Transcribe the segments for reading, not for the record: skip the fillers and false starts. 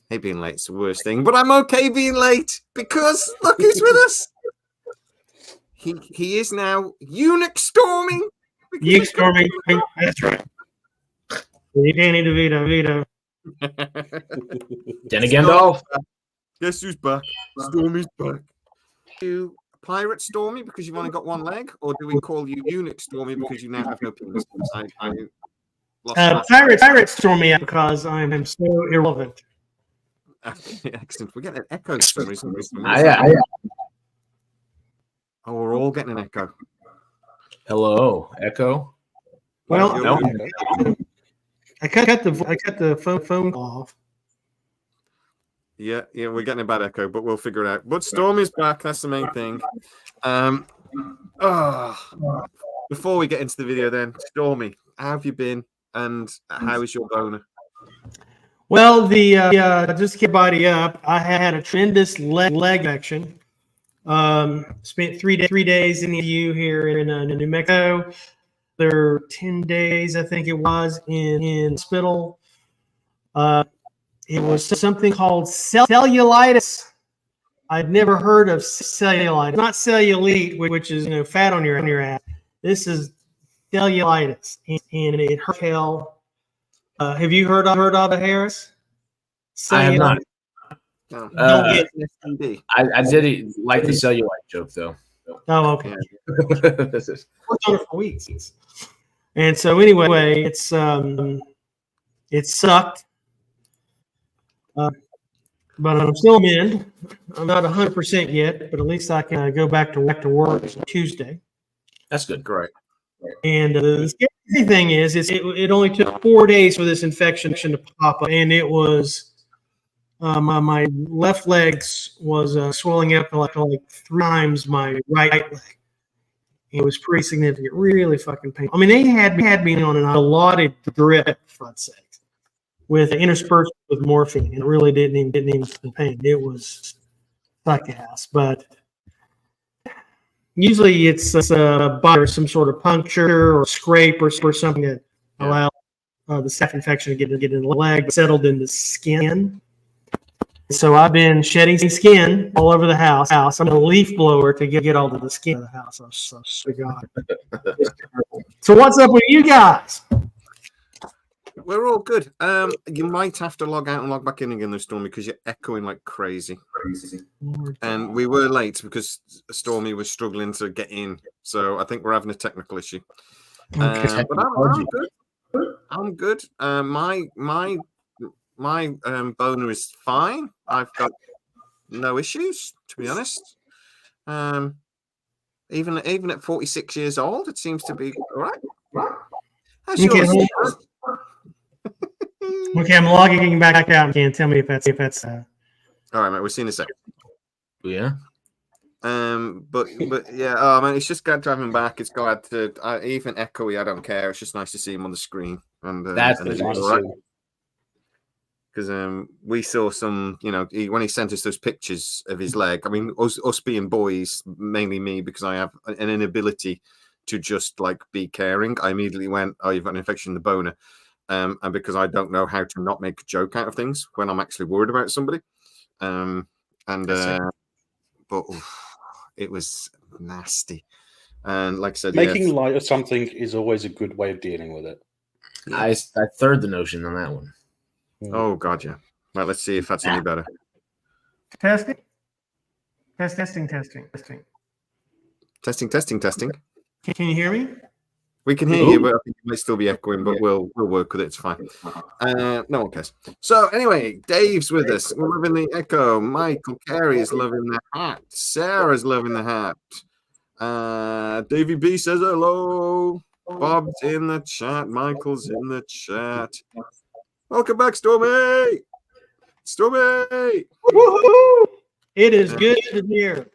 Hey, being late's the worst thing, but I'm okay being late because look who's with us. He is now eunuch storming. Eunuch storming. That's right. Danny DeVito. Danny Gandalf. Guess who's back? Stormy's back. You pirate Stormy because you've only got one leg, or do we call you eunuch Stormy because you now have no penis? Pirate Stormy because I'm so irrelevant. Excellent. We're getting an echo for some reason. Oh, we're all getting an echo. Hello, echo. Well, I cut the phone off. Yeah, we're getting a bad echo, but we'll figure it out. But Stormy's back. That's the main thing. Before we get into the video, then, Stormy, how have you been, and how is your boner? Well, just to get body up, I had a tremendous leg infection. Spent 3 days in the EU here in New Mexico. There were 10 days, I think it was, in hospital. It was something called cellulitis. I'd never heard of cellulitis. Not cellulite, which is fat on your ass. This is cellulitis, and it hurt hell. Have you heard of it, Harris? I have not. No. I did like the cellulite joke though. Oh, okay. Worked on it for weeks. And so anyway, it sucked. But I'm still in. I'm not 100% yet, but at least I can go back to work Tuesday. That's good. Great. And the scary thing is it only took 4 days for this infection to pop up, and it was my left leg was swelling up like 3 times my right leg. It was pretty significant, really fucking painful. I mean, they had me on an allotted drip, for God's sakes, with interspersed with morphine, and it really didn't even feel pain. It was suck ass, but usually it's a bite or some sort of puncture or scrape or something that allows the staph infection to get in the leg, settled in the skin. So I've been shedding skin all over the house. I'm a leaf blower to get all of the skin out of the house. I'm so God. So what's up with you guys? We're all good. You might have to log out and log back in again, though, Stormy, because you're echoing like crazy. And we were late because Stormy was struggling to get in. So I think we're having a technical issue. Okay. But I'm good. I'm good. My boner is fine. I've got no issues, to be honest. Even at 46 years old, it seems to be all right. How's yours? Okay, I'm logging back out. Can't tell me if that's. All right, mate. We'll see in a second. Yeah. But yeah. Oh man, it's just glad to have him back. It's glad to even echoey. I don't care. It's just nice to see him on the screen. And that's all right. Because we saw some, when he sent us those pictures of his leg. I mean, us being boys, mainly me, because I have an inability to just be caring. I immediately went, "Oh, you've got an infection in the boner." And because I don't know how to not make a joke out of things when I'm actually worried about somebody. But it was nasty. And like I said, making light of something is always a good way of dealing with it. I third the notion on that one. Oh God, yeah. Right, let's see if that's any better. Testing. Testing. Can you hear me? We can hear you, but I think it might still be echoing, but we'll work with it. It's fine. No one cares. So anyway, Dave's with us. We're loving the echo. Michael Carey is loving the hat. Sarah's loving the hat. Davey B says hello. Bob's in the chat. Michael's in the chat. Welcome back, Stormy. Stormy. Woohoo! It is good to hear.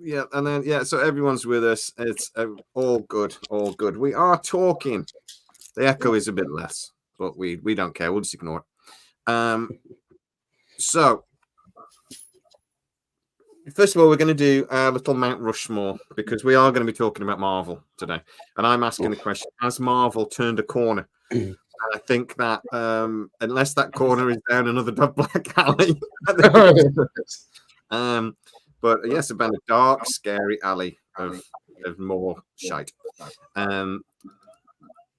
Yeah, and then so everyone's with us. It's all good. We are talking. The echo is a bit less, but we don't care. We'll just ignore it. So first of all, we're going to do a little Mount Rushmore because we are going to be talking about Marvel today, and I'm asking the question: has Marvel turned a corner? I think that unless that corner is down another black alley, but yes, about a dark, scary alley of more shite.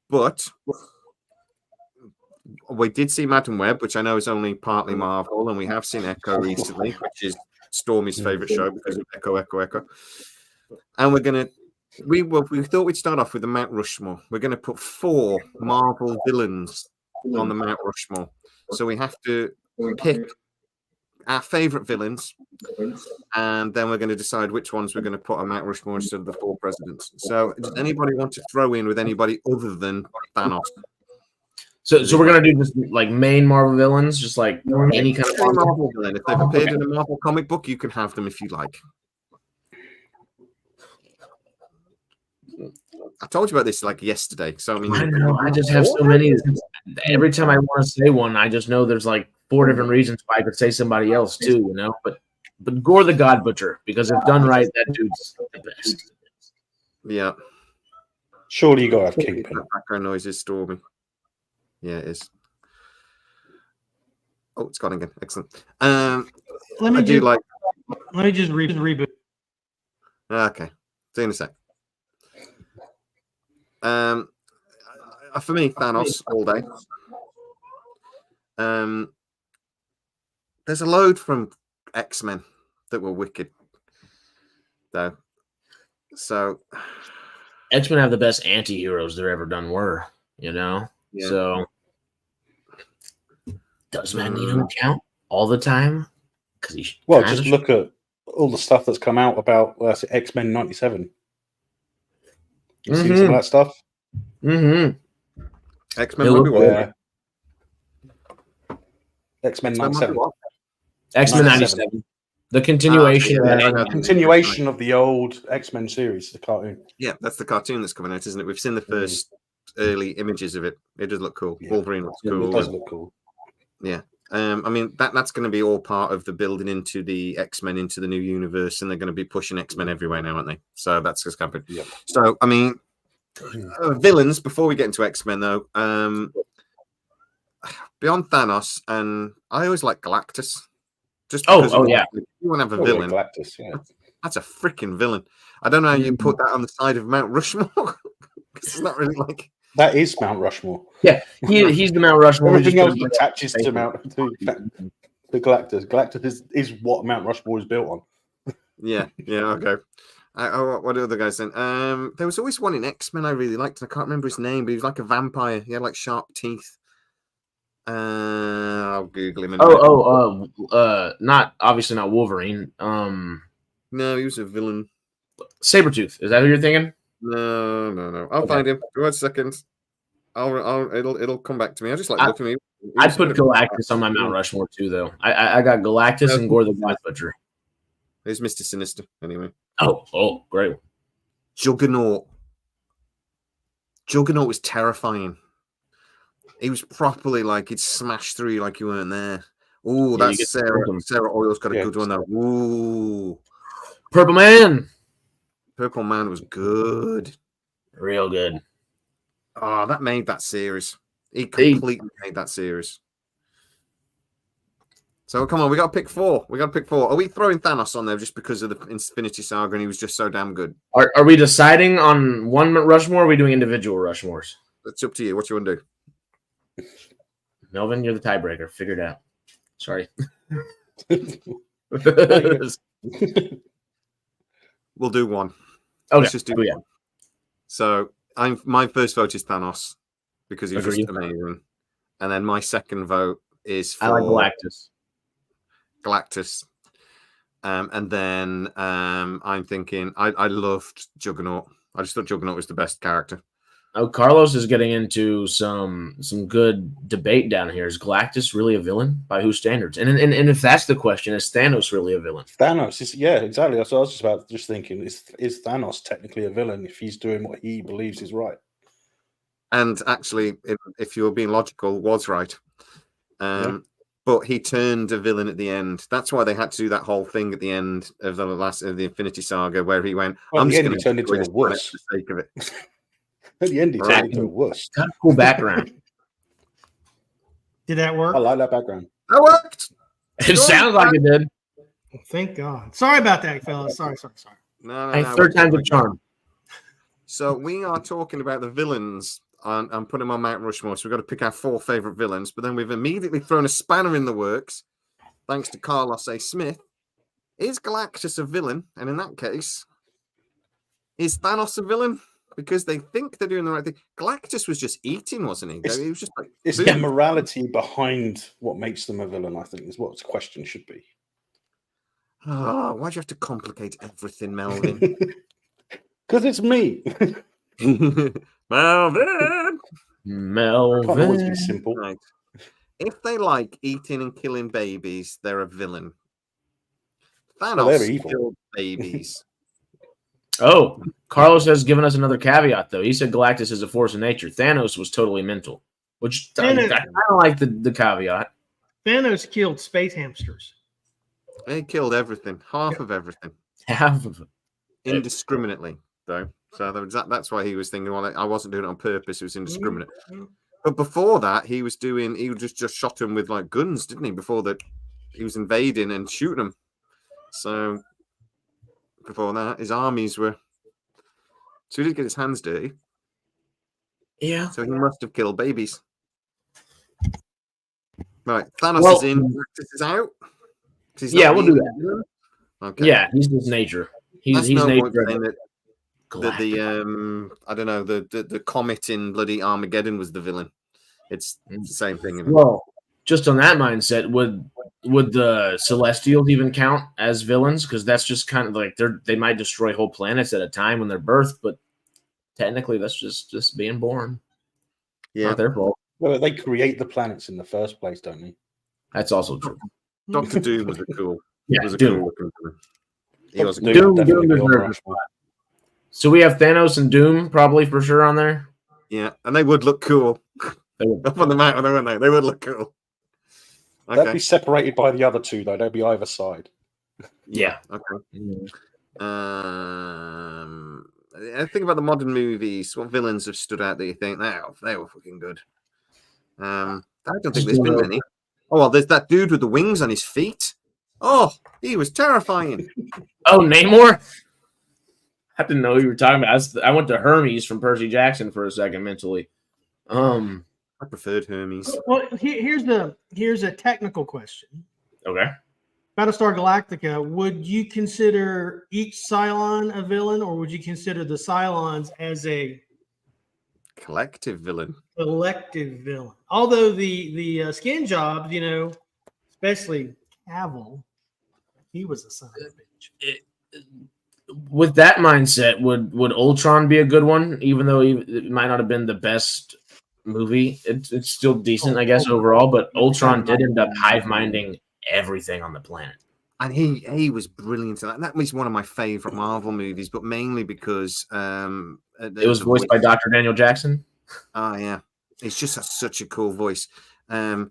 But we did see Madam Webb, which I know is only partly Marvel, and we have seen Echo recently, which is Stormy's favorite show because of Echo. And we thought we'd start off with the Mount Rushmore. We're going to put 4 Marvel villains on the Mount Rushmore. So we have to pick our favorite villains, and then we're going to decide which ones we're going to put on Mount Rushmore instead of the 4 presidents. So does anybody want to throw in with anybody other than Thanos? So we're gonna do just like main Marvel villains, just like any kind of Marvel villain. If they've appeared in a Marvel comic book, you can have them if you like. I told you about this like yesterday. So I mean, I know. I just have so many. Every time I want to say one, I just know there's like 4 different reasons why I could say somebody else too. You know, but Gore the God Butcher, because if done right, that dude's the best. Yeah. Surely you gotta have Kingpin. That background noise is Stormy. Yeah, it is. Oh, it's gone again. Excellent. Let me just reboot. Okay. See you in a sec. For me, Thanos all day. There's a load from X-Men that were wicked, though. So X-Men have the best anti-heroes there ever done were, you know? Yeah. So does Magneto count all the time? Well, just look at all the stuff that's come out about X-Men 97. You seen some of that stuff? X-Men X-Men 97. X-Men 97. The continuation. Continuation of the old X-Men series, the cartoon. Yeah, that's the cartoon that's coming out, isn't it? We've seen the first early images of it. It does look cool. Yeah. Wolverine looks cool. It does look cool. Yeah. I mean, that's going to be all part of the building into the X-Men into the new universe, and they're going to be pushing X-Men everywhere now, aren't they? So that's just happening. Yeah. So, I mean, villains, before we get into X-Men, though, beyond Thanos, and I always like Galactus. Just yeah. If you want to have a villain, Galactus, yeah. That's a freaking villain. I don't know how you put that on the side of Mount Rushmore. It's not really like... That is Mount Rushmore. Yeah, he's the Mount Rushmore. Everything else attaches to the Galactus. Galactus is what Mount Rushmore is built on. Yeah, okay. What are the guys then? There was always one in X-Men I really liked, and I can't remember his name, but he was like a vampire. He had like sharp teeth. I'll Google him. Not obviously not Wolverine. No, he was a villain. Sabretooth. Is that who you're thinking? No. I'll find him. 1 second. It'll come back to me. I just like looking at me. I'd put Galactus on my Mount Rushmore too, though. I got Galactus and Gore the God Butcher. There's Mr. Sinister, anyway. Oh, great. Juggernaut. Juggernaut was terrifying. He was properly like he'd smash through you like you weren't there. Oh, that's Sarah. Sarah Oil's got a good one though. Ooh. Purple Man. Purple Man was good. Real good. Oh, that made that series. He completely made that series. So come on, we got to pick 4. Are we throwing Thanos on there just because of the Infinity Saga and he was just so damn good? Are we deciding on one Rushmore or are we doing individual Rushmores? It's up to you. What you want to do? Melvin, you're the tiebreaker. Figure it out. Sorry. We'll do one. Okay. Let's just do one. So my first vote is Thanos because he was just amazing. And then my second vote is for I like Galactus. And then I'm thinking I loved Juggernaut. I just thought Juggernaut was the best character. Oh, Carlos is getting into some good debate down here. Is Galactus really a villain? By whose standards? And if that's the question, is Thanos really a villain? Thanos is, yeah, exactly. That's what I was just thinking. Is Thanos technically a villain if he's doing what he believes is right? And actually, if you're being logical, was right. But he turned a villain at the end. That's why they had to do that whole thing at the end of the Infinity Saga, where he went, "I'm just going to turn into a wuss for the sake of it." At the end, he turned into a wuss. Got a cool background. Did that I work? like that background. That worked. It sounds like it did. That worked. It sounds like it did. Thank God. Sorry about that, fellas. Sorry. No. Hey, third time's a charm. So we are talking about the villains. I'm putting them on Mount Rushmore. So we've got to pick our 4 favorite villains. But then we've immediately thrown a spanner in the works, thanks to Carlos A. Smith. Is Galactus a villain? And in that case, is Thanos a villain? Because they think they're doing the right thing. Galactus was just eating, wasn't he? He was just like it's food. their morality behind what makes them a villain, I think, is what the question should be. Oh, why'd you have to complicate everything, Melvin? Because it's me. Melvin! Can't always be simple. Right. If they like eating and killing babies, they're a villain. Well, they're Thanos evil. killed babies. Oh, Carlos has given us another caveat, though. He said Galactus is a force of nature. Thanos was totally mental, which I kind of like the caveat. Thanos killed space hamsters. They killed everything, half of everything, Half of it. indiscriminately, though. So that's why he was thinking, well, I wasn't doing it on purpose. It was indiscriminate. But before that, he just shot him with like guns, didn't he? Before that, he was invading and shooting them. So before that, his armies were. So he did get his hands dirty. Yeah. So he must have killed babies. Right, Thanos is in. Galactus is out. Yeah, we'll do that. Okay. Yeah, he's just nature. He's no nature. point saying that I don't know, the comet in bloody Armageddon was the villain. It's the same thing. Well, just on that mindset, would the Celestials even count as villains? Because that's just kind of like they might destroy whole planets at a time when they're birthed, but technically that's just being born. Yeah, not their fault. Well, they create the planets in the first place, don't they? That's also true. Dr. Doom was a cool. Yeah, was a Doom. cool looking villain. He was a Doom definitely deserves it. So we have Thanos and Doom probably for sure on there. Yeah, and they would look cool. They would. Up on the mountain, wouldn't they? They would look cool. Okay. They'd be separated by the other two, though. They'd be either side. Yeah. Okay. I think about the modern movies. What villains have stood out that you think, they were fucking good? I don't think there's been many. Oh, well, there's that dude with the wings on his feet. Oh, he was terrifying. Oh, Namor? I didn't know who you were talking about. I went to Hermes from Percy Jackson for a second mentally. I preferred Hermes. Well, here's a technical question. Okay. Battlestar Galactica, would you consider each Cylon a villain, or would you consider the Cylons as a Collective villain? Collective villain. Although the skin jobs, especially Cavill, he was a son of a bitch. With that mindset, would Ultron be a good one? Even though it might not have been the best movie, it's still decent, I guess, overall. But Ultron did end up hive-minding everything on the planet. And he was brilliant in that. That was one of my favorite Marvel movies, but mainly because it was voiced by Dr. Daniel Jackson. Oh yeah, it's just such a cool voice. And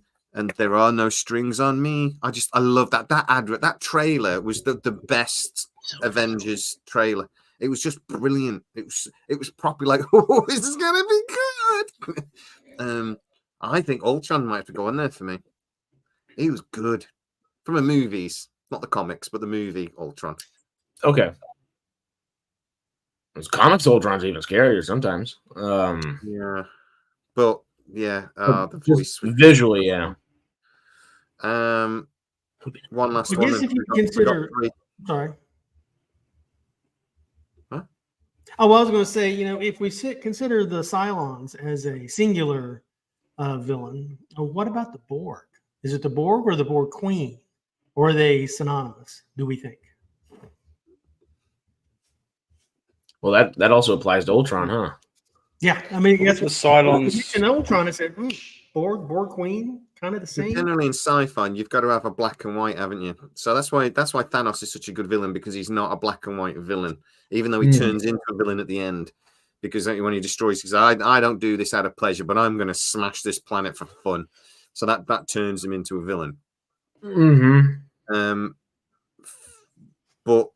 there are no strings on me. I love that trailer was the best Avengers trailer. It was just brilliant. It was properly like, oh, this is gonna be good. I think Ultron might have to go on there for me. He was good from the movies, not the comics, but the movie Ultron. Okay. Those comics Ultron's even scarier sometimes. Yeah, but yeah, the voice visually, yeah. One last I one. guess if you consider, sorry. Huh? Oh, well, I was going to say, if we consider the Cylons as a singular villain, what about the Borg? Is it the Borg or the Borg Queen? Or are they synonymous, do we think? Well, that also applies to Ultron, huh? Yeah, I mean, that's the Cylons. In Ultron, I said, Borg Queen, kind of the same. Generally in sci-fi, you've got to have a black and white, haven't you? So that's why Thanos is such a good villain, because he's not a black and white villain, even though he turns into a villain at the end. Because when he destroys, because I don't do this out of pleasure, but I'm going to smash this planet for fun. So that turns him into a villain. Mm-hmm. But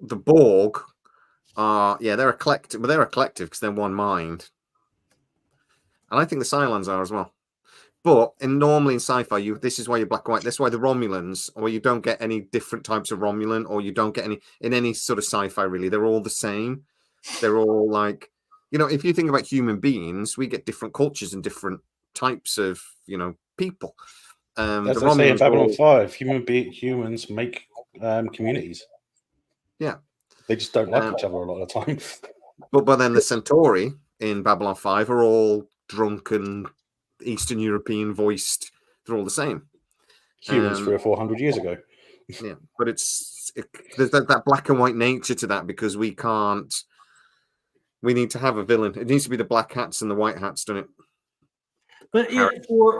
the Borg are, they're a collective, but they're a collective because they're one mind. And I think the Cylons are as well. But normally in sci-fi, this is why you're black and white. That's why the Romulans, or you don't get any different types of Romulan, or you don't get any in any sort of sci-fi. Really, they're all the same. They're all like, if you think about human beings, we get different cultures and different types of people. As I say in Babylon 5, humans make communities. Yeah, they just don't like each other a lot of the time. But then the Centauri in Babylon 5 are all drunken, Eastern European voiced. They're all the same. Humans 300 or 400 years ago. Yeah, but there's that black and white nature to that, because we need to have a villain. It needs to be the black hats and the white hats, doesn't it? But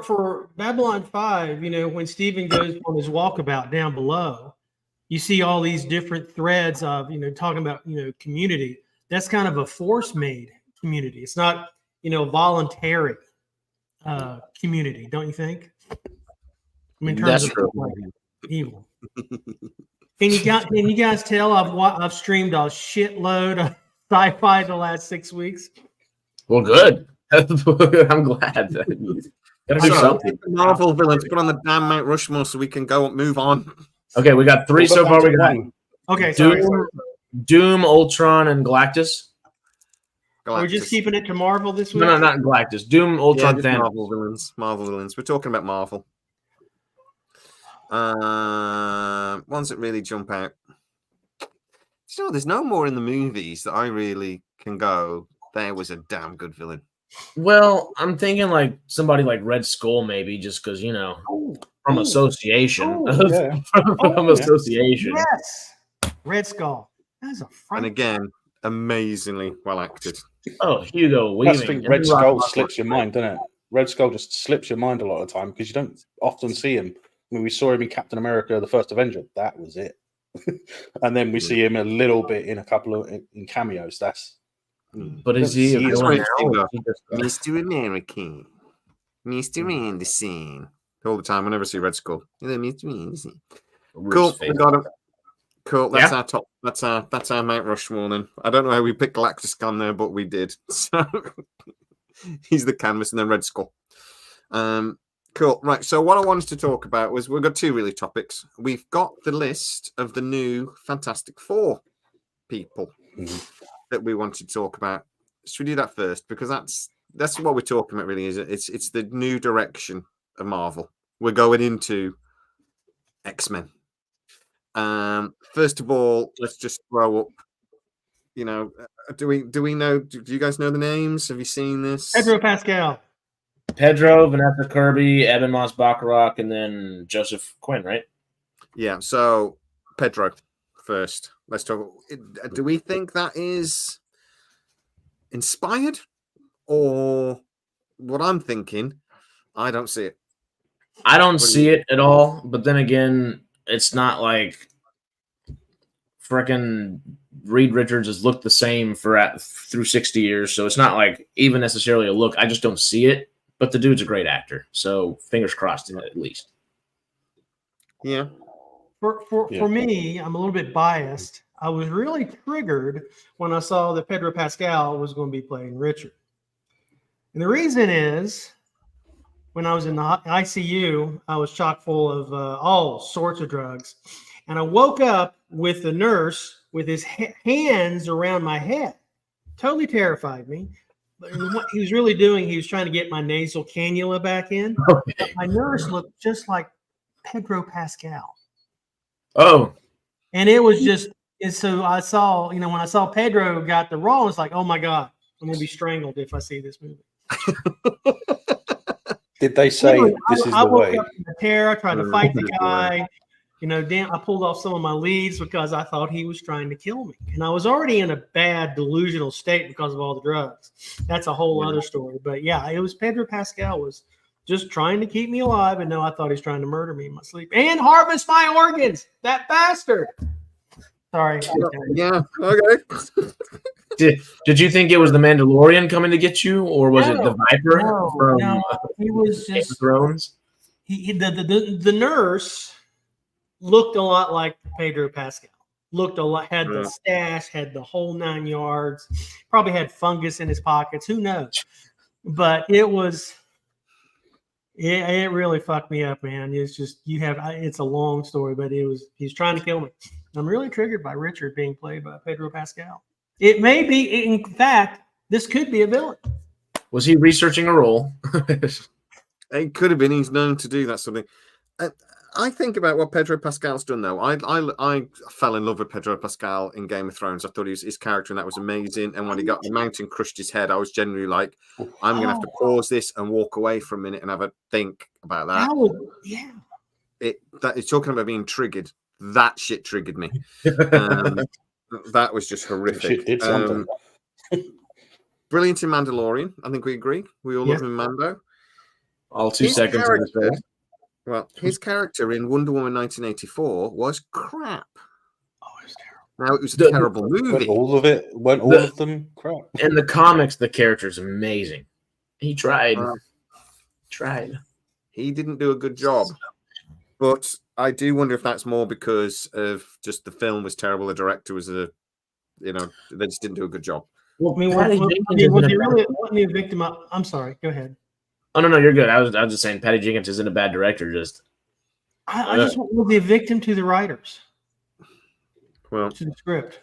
for Babylon 5, when Stephen goes on his walkabout down below, you see all these different threads of, talking about, community. That's kind of a force-made community. It's not, voluntary community, don't you think? I mean, in terms of like, evil. Can you guys tell I've streamed a shitload of sci-fi the last 6 weeks? Well, good. I'm glad. Gotta do something. Marvel villains, put on the damn Mount Rushmore so we can move on. Okay, we got 3 so far. We got Doom, Ultron, and Galactus. We're just keeping it to Marvel this week? No, not Galactus. Doom, Ultron, Thanos. Marvel villains. We're talking about Marvel. Ones that really jump out. There's no more in the movies that I really can go, there was a damn good villain. Well, I'm thinking like somebody like Red Skull, maybe, just because, from association. From association. Yes. Red Skull. That's a front. And again, amazingly well acted. Oh, Hugo Weaving. I think Red Skull slips your mind, doesn't it? Red Skull just slips your mind a lot of the time because you don't often see him. When we saw him in Captain America, the First Avenger, that was it. And then we see him a little bit in a couple of in cameos. But is he Mr. American? Mr. Anderson. All the time. I never see Red Skull. Mr. Anderson. Cool. We got him. Cool. That's our top. That's our Mount Rushmore. Then I don't know how we picked Galactus on there, but we did. So he's the canvas, and then Red Skull. Cool. Right. So what I wanted to talk about was we've got 2 really topics. We've got the list of the new Fantastic Four people that we want to talk about. Should we do that first? Because that's what we're talking about, really. Is it's the new direction of Marvel. We're going into X-Men. First of all, let's just throw up. Do we know? Do you guys know the names? Have you seen this? Pedro Pascal. Pedro, Vanessa Kirby, Evan Moss-Bacharach, and then Joseph Quinn, right? Yeah. So Pedro first. Let's talk. Do we think that is inspired, or what I'm thinking? I don't see it. I don't see it at all. But then again, it's not like frickin' Reed Richards has looked the same through 60 years, so it's not like even necessarily a look. I just don't see it. But the dude's a great actor, so fingers crossed at least. Yeah. For me, I'm a little bit biased. I was really triggered when I saw that Pedro Pascal was going to be playing Richard. And the reason is, when I was in the ICU, I was chock full of all sorts of drugs. And I woke up with the nurse with his hands around my head. Totally terrified me. But what he was really doing, he was trying to get my nasal cannula back in. Okay. My nurse looked just like Pedro Pascal. Oh. And it was just, and so I saw, when I saw Pedro got the role, it's like, oh my God, I'm going to be strangled if I see this movie. Did they say this is the way? I woke up in the terror. I tried to fight the guy. I pulled off some of my leads because I thought he was trying to kill me. And I was already in a bad delusional state because of all the drugs. That's a whole other story. But yeah, it was Pedro Pascal was just trying to keep me alive. And no, I thought he was trying to murder me in my sleep and harvest my organs. That bastard. Sorry. Yeah. Okay. Did you think it was the Mandalorian coming to get you, or was it the Viper from he was just Game of Thrones? The nurse looked a lot like Pedro Pascal. Looked a lot, had the stash, had the whole 9 yards, probably had fungus in his pockets. Who knows? But it was Yeah, it really fucked me up, man. It's just it's a long story, but he's trying to kill me. I'm really triggered by Richard being played by Pedro Pascal. It may be, in fact, this could be a villain. Was he researching a role? It could have been. He's known to do that sort of thing. I think about what Pedro Pascal's done, though. I fell in love with Pedro Pascal in Game of Thrones. I thought his character in that was amazing. And when he got the mountain crushed his head, I was generally like, I'm going to have to pause this and walk away for a minute and have a think about that. Yeah. It's talking about being triggered. That shit triggered me. That was just horrific. Shit did something. Brilliant in Mandalorian. I think we agree. We all love him in Mando. All 2 seconds of his face. Well, his character in Wonder Woman 1984 was crap. Oh, it was terrible. Now, it was a terrible movie. All of it, weren't all of them crap? In the comics, the character's amazing. He tried. He didn't do a good job. But I do wonder if that's more because of just the film was terrible. The director was they just didn't do a good job. Well, I mean, was he really a victim of? I'm sorry. Go ahead. Oh no, you're good. I was just saying, Patty Jenkins isn't a bad director. I just want to be a victim to the writers. Well, to the script.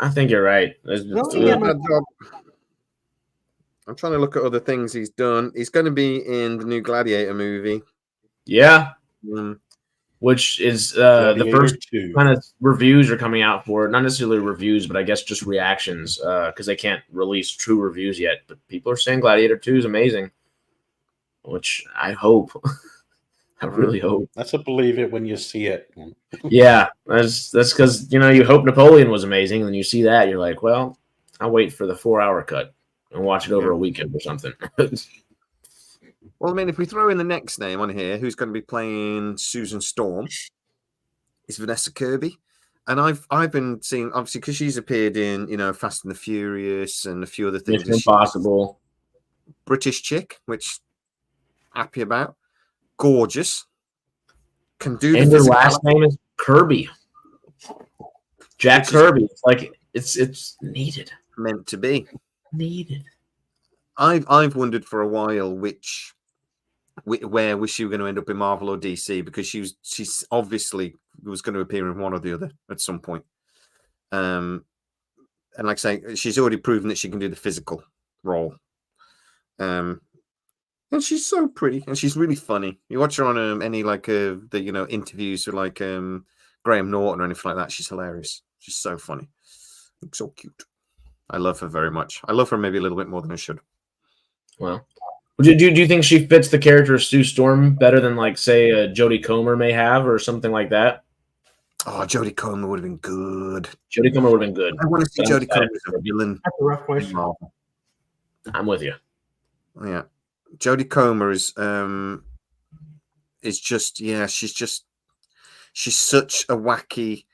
I think you're right. I'm trying to look at other things he's done. He's going to be in the new Gladiator movie. Yeah. Which is the first kind of reviews are coming out for it. Not necessarily reviews, but I guess just reactions because they can't release true reviews yet. But people are saying Gladiator 2 is amazing. Which I hope. I really hope. That's a believe it when you see it. Yeah, that's because you hope Napoleon was amazing, and then you see that you're like, well, I'll wait for the 4-hour cut and watch it over a weekend or something. Well, I mean, if we throw in the next name on here, who's going to be playing Susan Storm, is Vanessa Kirby, and I've been seeing obviously because she's appeared in Fast and the Furious and a few other things. Mission Impossible. British chick, which. Happy about, gorgeous, can do. And her last name is Kirby, Jack Kirby. It's like it's needed, meant to be needed. I've wondered for a while where was she going to end up in Marvel or DC because she's obviously was going to appear in one or the other at some point. And like I say, she's already proven that she can do the physical role. And she's so pretty, and she's really funny. You watch her on any the interviews with Graham Norton or anything like that. She's hilarious. She's so funny, looks so cute. I love her very much. I love her maybe a little bit more than I should. Well, do you think she fits the character of Sue Storm better than say Jodie Comer may have or something like that? Oh, Jodie Comer would have been good. Jodie Comer would have been good. I want to see Jodie Comer as a villain. That's a rough question. I'm with you. Yeah. Jodie Comer is just she's such a wacky.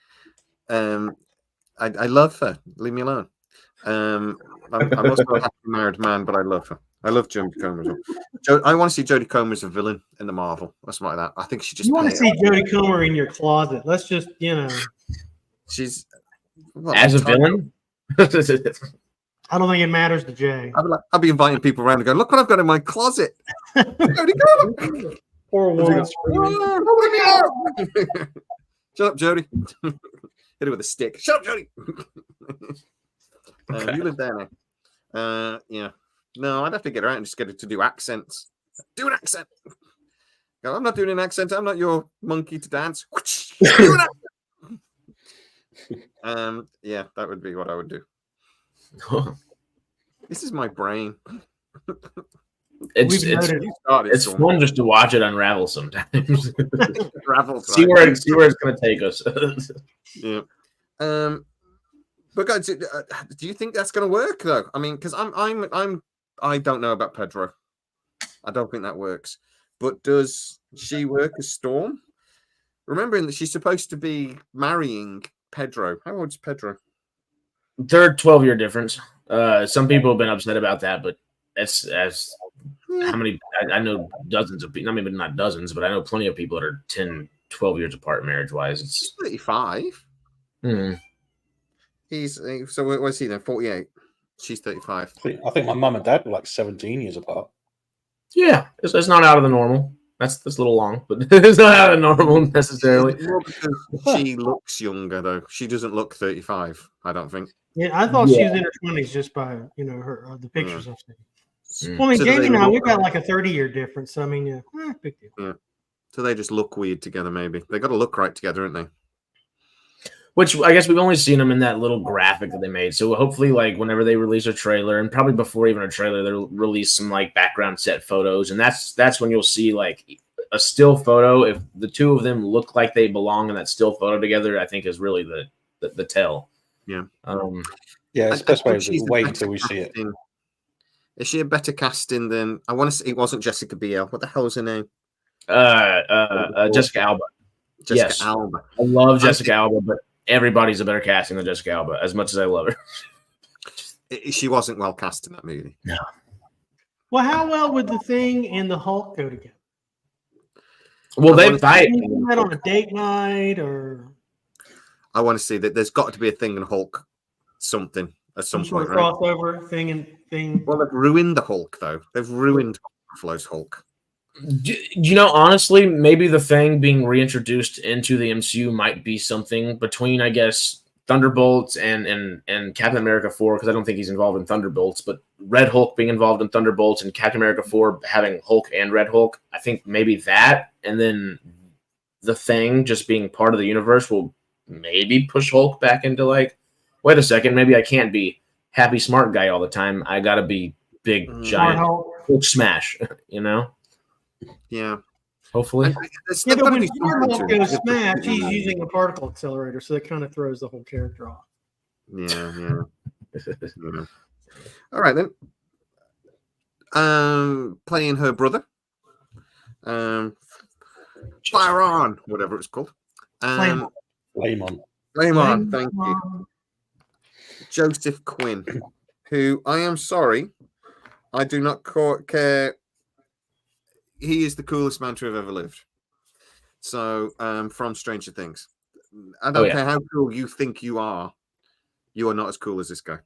I love her. Leave me alone. I'm also a happy married man, but I love her. I love Jodie Comer as well. I want to see Jodie Comer as a villain in the Marvel. That's like that. I think she just. You want to see Jodie Comer in your closet? Let's just She's as a villain. I don't think it matters to Jay. I'll be inviting people around and going, look what I've got in my closet. Jodie Comer. Or one. Shut up, Jodie. Hit her with a stick. Shut up, Jodie. Okay. You live there now. Yeah. No, I'd have to get her out and just get her to do accents. Do an accent. No, I'm not doing an accent. I'm not your monkey to dance. Do an accent. Yeah, that would be what I would do. This is my brain. It's fun just to watch it unravel sometimes. See where it's going to take us. Yeah. But guys, do you think that's going to work though? I mean, because I don't know about Pedro. I don't think that works. But does she work as Storm? Remembering that she's supposed to be marrying Pedro. How old's Pedro? They're 12-year difference. Some people have been upset about that, but as how many? I know dozens of people. I mean, not dozens, but I know plenty of people that are 10, 12 years apart marriage-wise. It's 35. Hmm. So what's he then? 48. She's 35. I think my mum and dad were 17 years apart. Yeah, it's not out of the normal. That's a little long, but it's not normal necessarily. More because she looks younger, though. She doesn't look 35, I don't think. Yeah, I thought she was in her 20s just by her the pictures I've seen. Well, I mean, So do Jamie they and I, look- we've got like a 30-year difference. So I mean, big deal. So they just look weird together, maybe. They got to look right together, aren't they? Which I guess we've only seen them in that little graphic that they made. So hopefully, like whenever they release a trailer, and probably before even a trailer, they'll release some like background set photos, and that's when you'll see like a still photo. If the two of them look like they belong in that still photo together, I think is really the tell. Yeah. Yeah, it's the best way think is she's a wait better until we see it. casting. Is she a better casting than I want to say? It wasn't Jessica Biel. What the hell is her name? Jessica Alba. Jessica Yes. Alba. I love Jessica Alba, but everybody's a better casting than Jessica Alba. As much as I love her, She wasn't well cast in that movie. no. Well, how well would the Thing and the Hulk go together? Well, they Would fight. you do that on a date night or I want to see that there's got to be a Thing and Hulk something at some some sort point, of right? crossover thing? Well, they've ruined the Hulk, though. They've ruined Buffalo's Hulk. Honestly, maybe the Thing being reintroduced into the MCU might be something between, I guess, Thunderbolts and Captain America 4, because I don't think he's involved in Thunderbolts, but Red Hulk being involved in Thunderbolts and Captain America 4 having Hulk and Red Hulk. I think maybe that, and then the Thing just being part of the universe will maybe push Hulk back into like, wait a second, maybe I can't be happy smart guy all the time. I gotta be big giant Hulk smash, Yeah. Hopefully. Yeah, but when Hulk goes smash, he's using a particle accelerator, so that kind of throws the whole character off. Yeah. All right then. Playing her brother. Fire on, whatever it's called. Flame Lamon. Flame on, thank you. Joseph Quinn, who I am sorry, I do not care. He is the coolest man to have ever lived. So, from Stranger Things. I don't care how cool you think you are not as cool as this guy.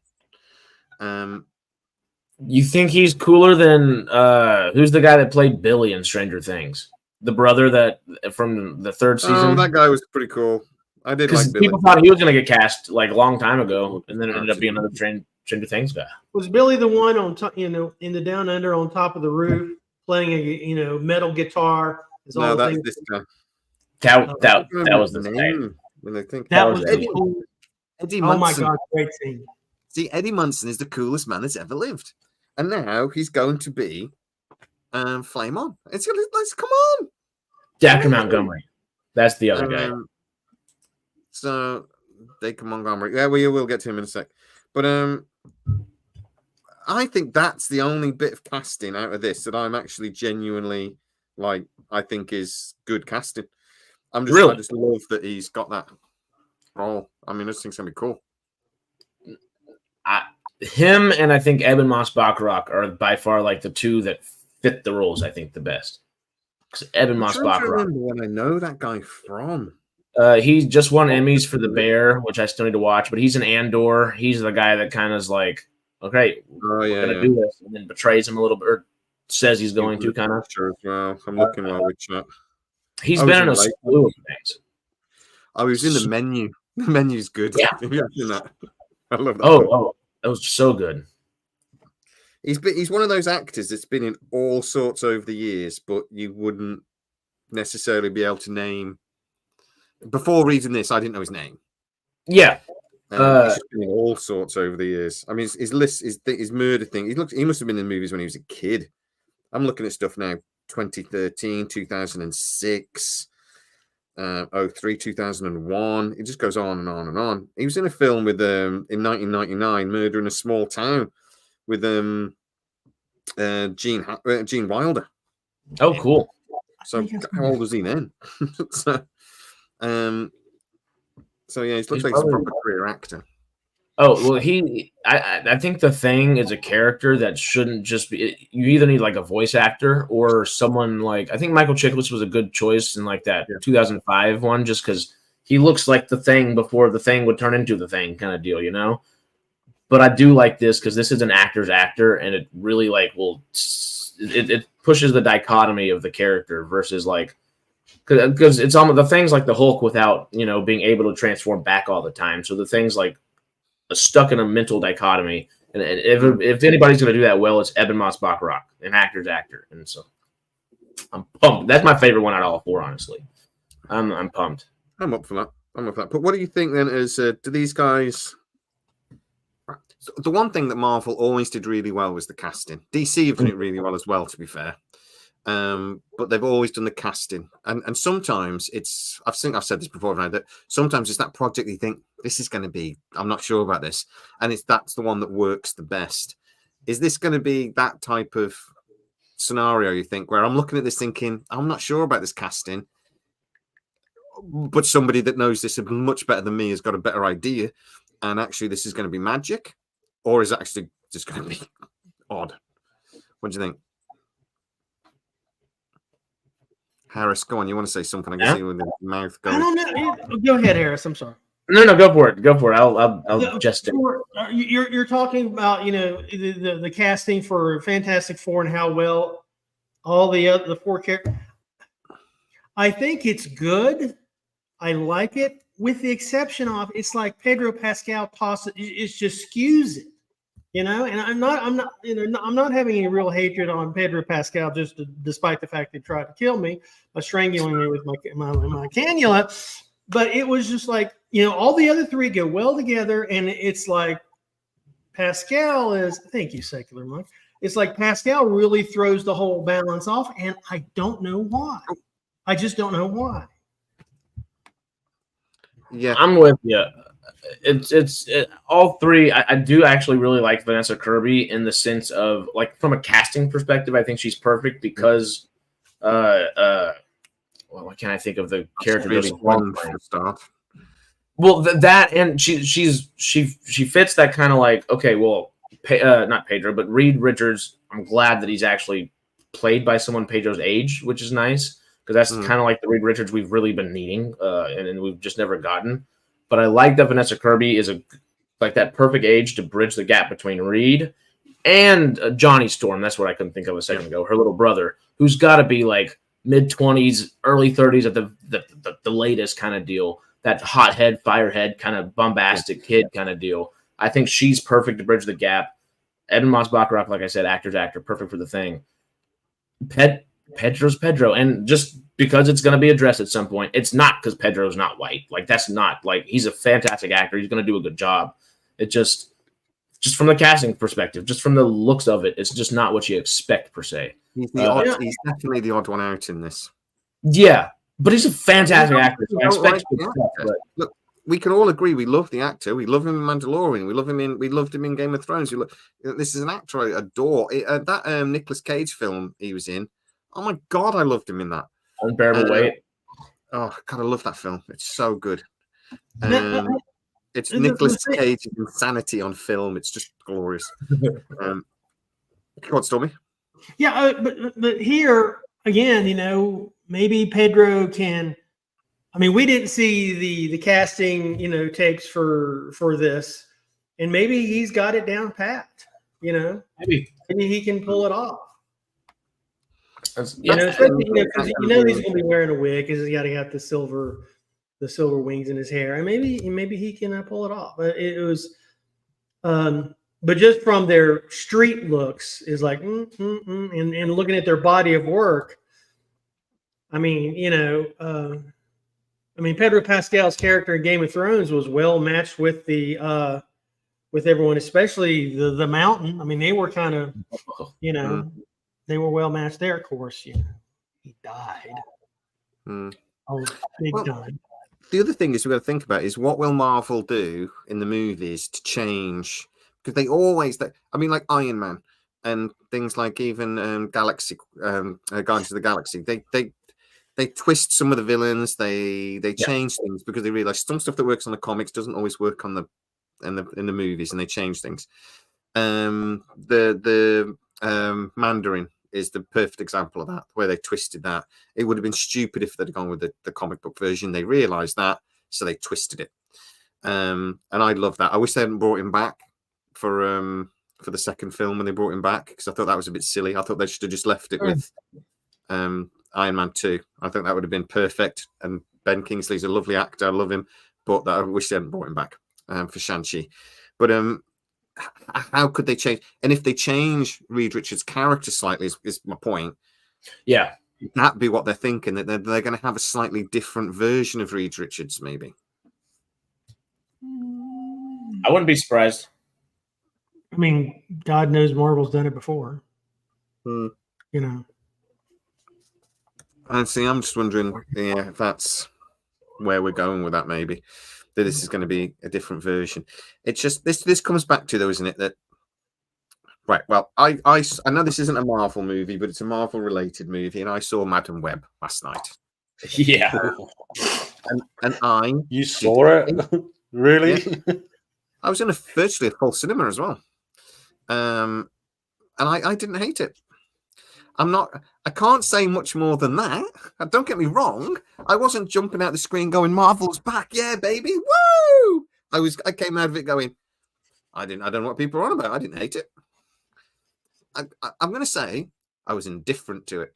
You think he's cooler than who's the guy that played Billy in Stranger Things? The brother that from the third season. Oh, that guy was pretty cool. I did like Billy. People thought he was going to get cast like a long time ago, and then it ended up being another Stranger Things guy. Was Billy the one on top, in the Down Under on top of the roof playing a metal guitar? No, that's this guy. That was the name. When they think that was Eddie, cool. Eddie Oh my Munson. God, great scene. See, Eddie Munson is the coolest man that's ever lived, and now he's going to be Flame On. It's gonna come on. Dr. Montgomery. That's the other guy. So Dacre Montgomery. Yeah, we'll get to him in a sec. But I think that's the only bit of casting out of this that I'm actually genuinely like. I think is good casting. I just love that he's got that role. I mean, I just think it's gonna be cool. Him and I think Eben Moss-Bachrach are by far like the two that fit the roles. I think the best. Because Eben Moss-Bachrach. Remember when I know that guy from? He just won Emmys for The Bear, which I still need to watch. But he's an Andor. He's the guy that kind of is like, okay, we're gonna do this, and then betrays him a little bit, or says he's going to kind of. Sure, well, I'm looking while we chat. He's been in a slew of things. I was in the menu. The menu's good. Yeah, have you seen that? I love that. Oh, that was so good. He's one of those actors that's been in all sorts over the years, but you wouldn't necessarily be able to name. Before reading this, I didn't know his name. Yeah, he's just been in all sorts over the years. I mean, his list, his murder thing. He must have been in movies when he was a kid. I'm looking at stuff now. 2013, 2006, 03, 2001. It just goes on and on and on. He was in a film with in 1999, Murder in a Small Town, with Gene Wilder. Oh, cool. So how old was he then? So yeah, he looks like he's a proper career actor. Oh, well, I think The Thing is a character that shouldn't just be. You either need like a voice actor or someone like, I think Michael Chiklis was a good choice in like that 2005 one, just because he looks like the Thing before the Thing would turn into the Thing kind of deal, you know. But I do like this because this is an actor's actor, and it really like will it pushes the dichotomy of the character versus like, because it's almost the things like the Hulk without, you know, being able to transform back all the time. So the things like stuck in a mental dichotomy. And if anybody's going to do that well, it's Eben Moss-Bachrach, an actor's actor. And so I'm pumped. That's my favorite one out of all four, honestly. I'm pumped. I'm up for that. But what do you think then? Is do these guys? The one thing that Marvel always did really well was the casting. DC have done it really well as well, to be fair. But they've always done the casting, and sometimes it's I've said this before now, that sometimes it's that project you think this is going to be, I'm not sure about this, and that's the one that works the best. Is this going to be that type of scenario, you think, where I'm looking at this thinking I'm not sure about this casting, but somebody that knows this much better than me has got a better idea, and actually this is going to be magic, or is it actually just going to be odd? What do you think? Harris, go on. You want to say something? I can see you with the mouth going. I don't know. Go ahead, Harris. I'm sorry. No, go for it. Go for it. I'll just. You're talking about, you know, the casting for Fantastic Four and how well all the four characters. I think it's good. I like it, with the exception of it's like Pedro Pascal it just skews it. You know, and I'm not having any real hatred on Pedro Pascal, despite the fact they tried to kill me by strangling me with my cannula. But it was just like, you know, all the other three go well together, and it's like Pascal is. Thank you, Secular Monk. It's like Pascal really throws the whole balance off, and I don't know why. I just don't know why. Yeah, I'm with you. It's all three. I do actually really like Vanessa Kirby in the sense of, like, from a casting perspective, I think she's perfect because well, what can I think of the character that one for stuff. Well, that, and she fits that kind of like, okay, well, not Pedro, but Reed Richards. I'm glad that he's actually played by someone Pedro's age, which is nice, because that's kind of like the Reed Richards we've really been needing, and we've just never gotten. But I like that Vanessa Kirby is like that perfect age to bridge the gap between Reed and Johnny Storm. That's what I couldn't think of a second ago. Her little brother, who's got to be like mid-20s, early 30s at the latest kind of deal. That hothead, firehead, kind of bombastic kid kind of deal. I think she's perfect to bridge the gap. Eben Moss-Bachrach, like I said, actor's actor, perfect for the thing. Pedro's Pedro, and just because it's going to be addressed at some point, it's not because Pedro's not white. Like, that's not, like, he's a fantastic actor. He's going to do a good job. It just from the casting perspective, just from the looks of it, it's just not what you expect per se. He's definitely the odd one out in this. Yeah, but he's a fantastic actor. So I expect Look, we can all agree we love the actor. We love him in Mandalorian. We loved him in Game of Thrones. This is an actor I adore. That Nicolas Cage film he was in. Oh my God, I loved him in that. Unbearable Weight. Oh God, I love that film. It's so good. It's Nicolas Cage's insanity on film. It's just glorious. Go on, Stormy. Yeah, but here again, you know, maybe Pedro can. I mean, we didn't see the casting, you know, tapes for this, and maybe he's got it down pat. You know, maybe he can pull it off. You know, especially, you know, because you know he's going to be wearing a wig because he's got the silver wings in his hair, and maybe he can pull it off. But it was, but just from their street looks is like, and looking at their body of work. I mean, you know, Pedro Pascal's character in Game of Thrones was well matched with with everyone, especially the Mountain. I mean, they were kind of, you know. They were well matched there, of course. You know, he died. Oh, big time. The other thing is we've got to think about is what will Marvel do in the movies to change, because they always. I mean, like Iron Man and things like even Galaxy, Guardians of the Galaxy. They twist some of the villains. They change things because they realize some stuff that works on the comics doesn't always work on in the movies, and they change things. The Mandarin is the perfect example of that, where they twisted that. It would have been stupid if they'd gone with the comic book version. They realized that, so they twisted it. And I love that. I wish they hadn't brought him back for for the second film when they brought him back, because I thought that was a bit silly. I thought they should have just left it with Iron Man 2. I think that would have been perfect. And Ben Kingsley's a lovely actor. I love him, but I wish they hadn't brought him back for Shang-Chi. But how could they change? And if they change Reed Richards' character slightly, is my point. Yeah. That'd be what they're thinking, that they're going to have a slightly different version of Reed Richards, maybe. I wouldn't be surprised. I mean, God knows Marvel's done it before. You know. And see, I'm just wondering, if that's where we're going with that, maybe. That this is going to be a different version. It's just, this comes back to, though, isn't it, that right, well, I know this isn't a Marvel movie, but it's a Marvel-related movie, and I saw Madam Web last night. Yeah. And You saw it? Really? Yeah. I was in virtually a full cinema as well. And I didn't hate it. I can't say much more than that. Don't get me wrong. I wasn't jumping out the screen going, Marvel's back. Yeah, baby. Woo! I came out of it going, I don't know what people are on about. I didn't hate it. I'm going to say I was indifferent to it.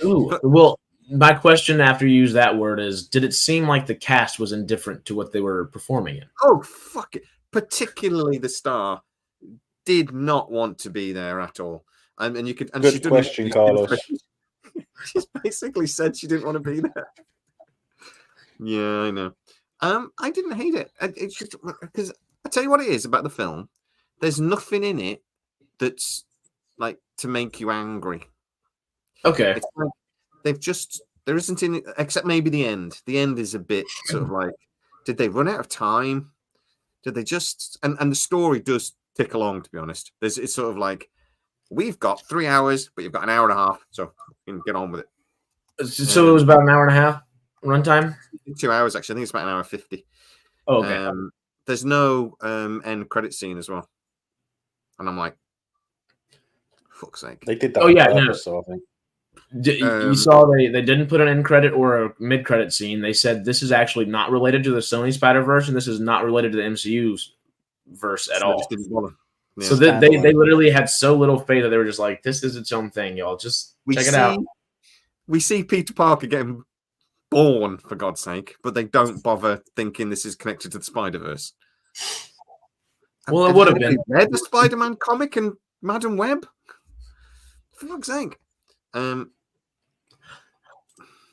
Ooh, well, my question after you use that word is, did it seem like the cast was indifferent to what they were performing in? Oh, fuck it. Particularly the star did not want to be there at all. And you could. And Good question, Carlos. She's basically said she didn't want to be there. Yeah, I know. I didn't hate it. It's just because I tell you what it is about the film. There's nothing in it that's like to make you angry. Okay. It's like there isn't any, except maybe the end. The end is a bit sort of like, did they run out of time? Did they just and the story does tick along, to be honest. It's sort of like, we've got 3 hours, but you've got an hour and a half, so you can get on with it. So it was about an hour and a half runtime? 2 hours, actually. I think it's about an hour 50. Oh, okay. There's no end credit scene as well. And I'm like, fuck's sake. They did that. Oh, yeah, purpose, so I think. You saw they didn't put an end credit or a mid credit scene. They said this is actually not related to the Sony Spider-Verse, and this is not related to the MCU's verse at all. Yeah. So they literally had so little faith that they were just like, this is its own thing, y'all. Just check it out. We see Peter Parker getting born, for God's sake, but they don't bother thinking this is connected to the Spider-Verse. Well, it would have been. Read the Spider-Man comic and Madam Web? For fuck's sake.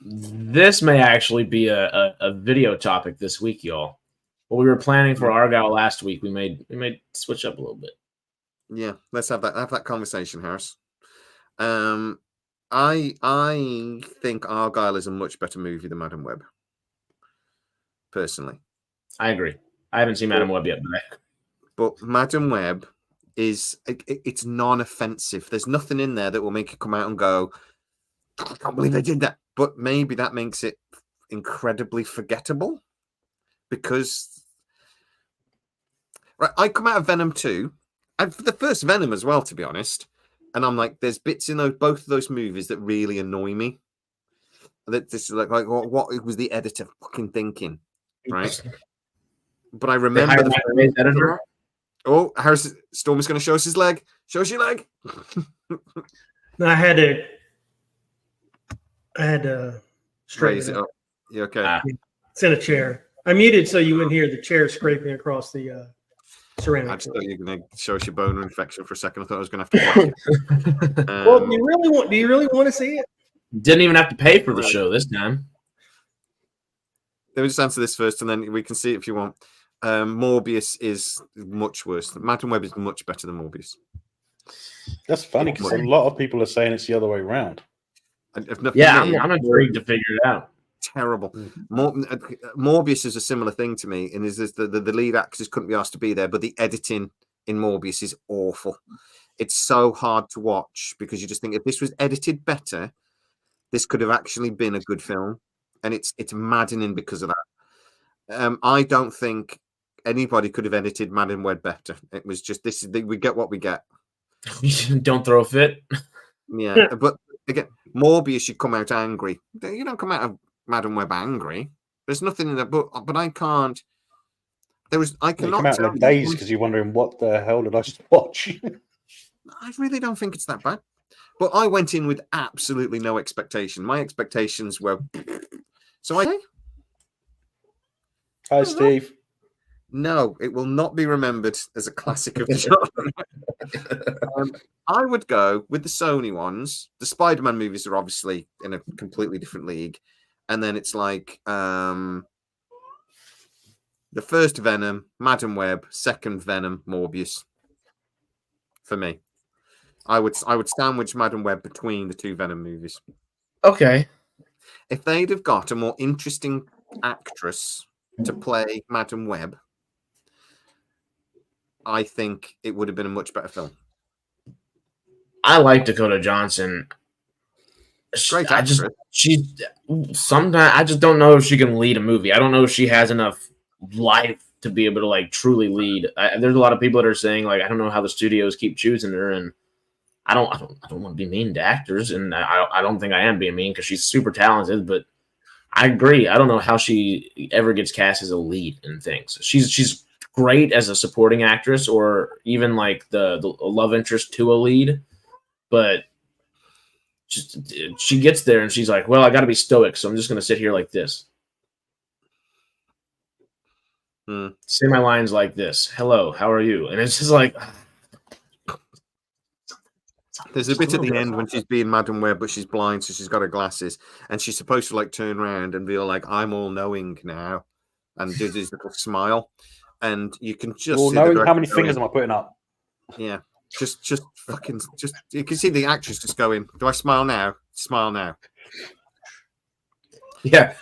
This may actually be a video topic this week, y'all. What we were planning for Argyle last week, we may switch up a little bit. Yeah, let's have that conversation, Harris. I think Argyle is a much better movie than Madam Web. Personally, I agree. I haven't seen Madam Web yet, but Madam Web it's non-offensive. There's nothing in there that will make you come out and go, I can't believe they did that. But maybe that makes it incredibly forgettable, because right, I come out of Venom 2, and the first Venom as well, to be honest. And I'm like, there's bits in both of those movies that really annoy me. That this is like what was the editor fucking thinking, right? But I remember the editor. Oh, Harris Storm is going to show us his leg. Show us your leg. I had to straighten it up. You okay? It's in a chair. I muted so you wouldn't hear the chair scraping across the ceramic. I just thought you were going to show us your bone infection for a second. I thought I was going to have to watch it. Well, do you really want to see it? Didn't even have to pay for the show this time. Let me just answer this first, and then we can see it if you want. Morbius is much worse. Madam Web is much better than Morbius. That's funny because a lot of people are saying it's the other way around. Yeah, I'm intrigued to figure it out. Terrible. Morbius is a similar thing to me, and is the lead actors couldn't be asked to be there, but the editing in Morbius is awful. It's so hard to watch because you just think if this was edited better, this could have actually been a good film, and it's maddening because of that. I don't think anybody could have edited Madam Web better. It was just we get what we get. Don't throw a fit. Yeah, but again, Morbius, you come out angry. You don't come out of Madam Web angry. There's nothing in there, but I can't. I You cannot come out in tell a you daze because you're wondering what the hell did I just watch? I really don't think it's that bad. But I went in with absolutely no expectation. My expectations were so Hi, Steve. no, it will not be remembered as a classic of the genre. I would go with the Sony ones. The Spider-Man movies are obviously in a completely different league. And then it's like the first Venom, Madam Webb, second Venom, Morbius. For me. I would sandwich Madam Webb between the two Venom movies. Okay. If they'd have got a more interesting actress to play Madam Webb, I think it would have been a much better film. I like Dakota Johnson. Great actress. Sometimes I just don't know if she can lead a movie. I don't know if she has enough life to be able to like truly lead. There's a lot of people that are saying like I don't know how the studios keep choosing her, and I don't want to be mean to actors, and I don't think I am being mean because she's super talented. But I agree. I don't know how she ever gets cast as a lead in things. She's great as a supporting actress, or even like the love interest to a lead, but she gets there and she's like, well, I got to be stoic, so I'm just going to sit here like this. Say my lines like this. Hello, how are you? And it's just like... There's a bit at the end when she's being Madam Webb, but she's blind, so she's got her glasses, and she's supposed to like turn around and be like, I'm all knowing now, and do this little smile. And you can just all see knowing how many fingers am I putting up? Yeah. Just you can see the actress just going, do I smile now? Smile now. Yeah.